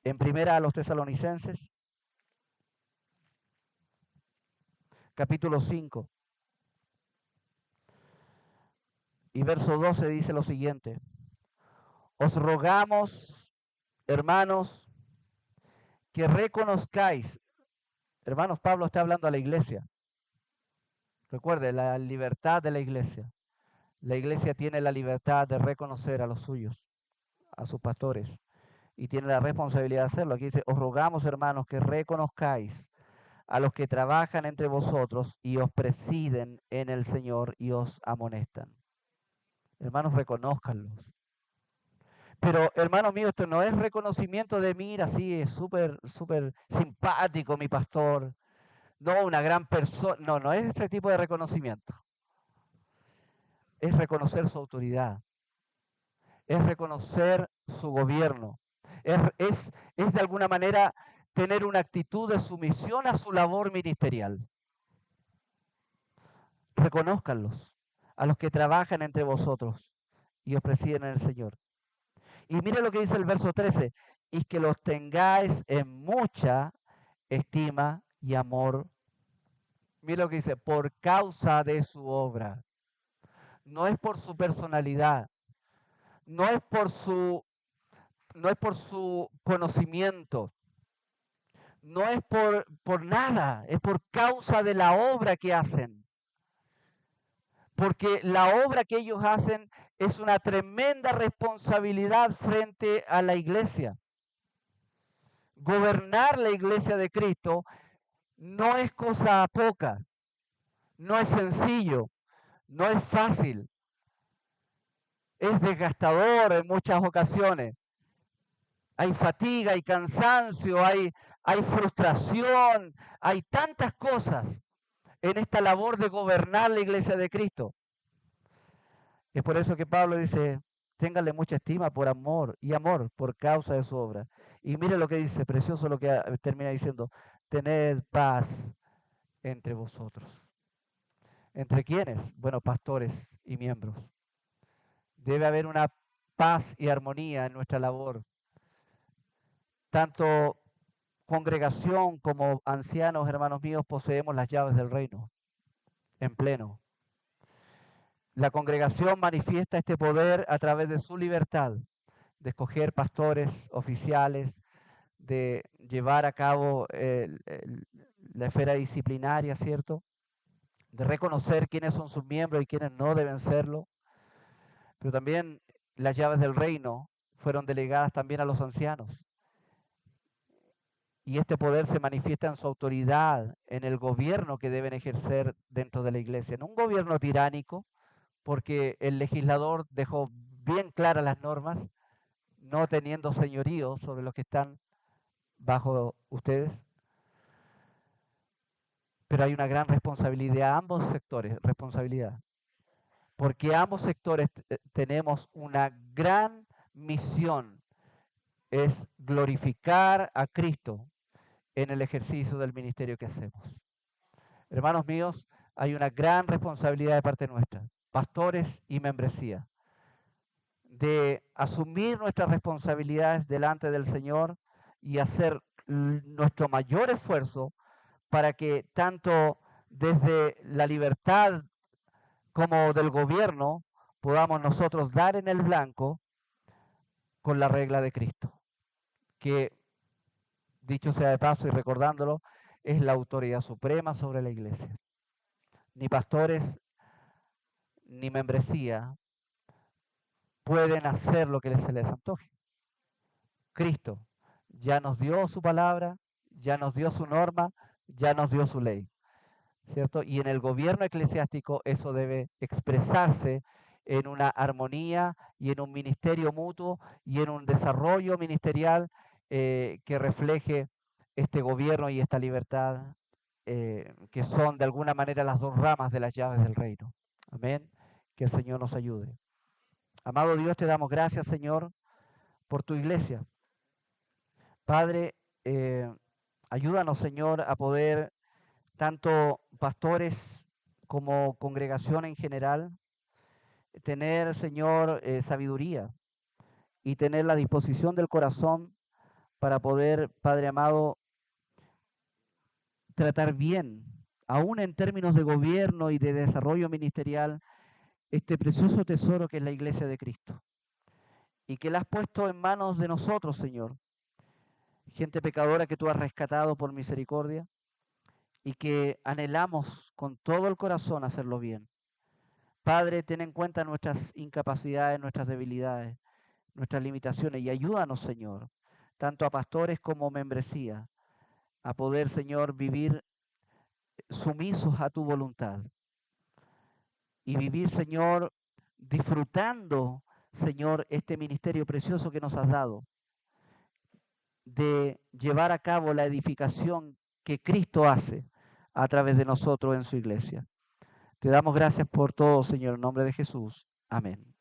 en primera a los Tesalonicenses, capítulo 5, y verso 12 dice lo siguiente: os rogamos, hermanos, que reconozcáis, hermanos, Pablo está hablando a la iglesia. Recuerde, la libertad de la iglesia. La iglesia tiene la libertad de reconocer a los suyos, a sus pastores, y tiene la responsabilidad de hacerlo. Aquí dice, os rogamos, hermanos, que reconozcáis a los que trabajan entre vosotros y os presiden en el Señor y os amonestan. Hermanos, reconózcanlos. Pero, hermanos míos, esto no es reconocimiento de, mira, sí, es súper simpático mi pastor, no una gran persona, no es ese tipo de reconocimiento. Es reconocer su autoridad, es reconocer su gobierno, es de alguna manera tener una actitud de sumisión a su labor ministerial. Reconózcanlos, a los que trabajan entre vosotros y os presiden en el Señor. Y mire lo que dice el verso 13, y que los tengáis en mucha estima y amor. Mire lo que dice, por causa de su obra. No es por su personalidad, no es por su conocimiento, no es por nada, es por causa de la obra que hacen. Porque la obra que ellos hacen es una tremenda responsabilidad frente a la iglesia. Gobernar la iglesia de Cristo no es cosa poca, no es sencillo, no es fácil, es desgastador en muchas ocasiones. Hay fatiga, hay cansancio, hay frustración, hay tantas cosas en esta labor de gobernar la iglesia de Cristo. Es por eso que Pablo dice, ténganle mucha estima por amor y amor por causa de su obra. Y mire lo que dice, precioso lo que termina diciendo, tened paz entre vosotros. ¿Entre quiénes? Bueno, pastores y miembros. Debe haber una paz y armonía en nuestra labor. Tanto congregación como ancianos, hermanos míos, poseemos las llaves del reino en pleno. La congregación manifiesta este poder a través de su libertad de escoger pastores oficiales, de llevar a cabo la esfera disciplinaria, ¿cierto? De reconocer quiénes son sus miembros y quiénes no deben serlo. Pero también las llaves del reino fueron delegadas también a los ancianos. Y este poder se manifiesta en su autoridad, en el gobierno que deben ejercer dentro de la iglesia. No un gobierno tiránico, porque el legislador dejó bien claras las normas, no teniendo señorío sobre los que están bajo ustedes. Pero hay una gran responsabilidad, ambos sectores, responsabilidad. Porque ambos sectores tenemos una gran misión, es glorificar a Cristo en el ejercicio del ministerio que hacemos. Hermanos míos, hay una gran responsabilidad de parte nuestra, pastores y membresía, de asumir nuestras responsabilidades delante del Señor y hacer nuestro mayor esfuerzo para que tanto desde la libertad como del gobierno podamos nosotros dar en el blanco con la regla de Cristo, que, dicho sea de paso y recordándolo, es la autoridad suprema sobre la iglesia. Ni pastores ni membresía pueden hacer lo que se les antoje. Cristo ya nos dio su palabra, ya nos dio su norma, ya nos dio su ley, ¿cierto? Y en el gobierno eclesiástico eso debe expresarse en una armonía y en un ministerio mutuo y en un desarrollo ministerial que refleje este gobierno y esta libertad que son de alguna manera las dos ramas de las llaves del reino. Amén. Que el Señor nos ayude. Amado Dios, te damos gracias, Señor, por tu iglesia. Padre, ayúdanos, Señor, a poder, tanto pastores como congregación en general, tener, Señor, sabiduría y tener la disposición del corazón para poder, Padre amado, tratar bien, aún en términos de gobierno y de desarrollo ministerial, este precioso tesoro que es la iglesia de Cristo. Y que la has puesto en manos de nosotros, Señor. Gente pecadora que tú has rescatado por misericordia y que anhelamos con todo el corazón hacerlo bien. Padre, ten en cuenta nuestras incapacidades, nuestras debilidades, nuestras limitaciones y ayúdanos, Señor, tanto a pastores como membresía, a poder, Señor, vivir sumisos a tu voluntad y vivir, Señor, disfrutando, Señor, este ministerio precioso que nos has dado, de llevar a cabo la edificación que Cristo hace a través de nosotros en su iglesia. Te damos gracias por todo, Señor, en nombre de Jesús. Amén.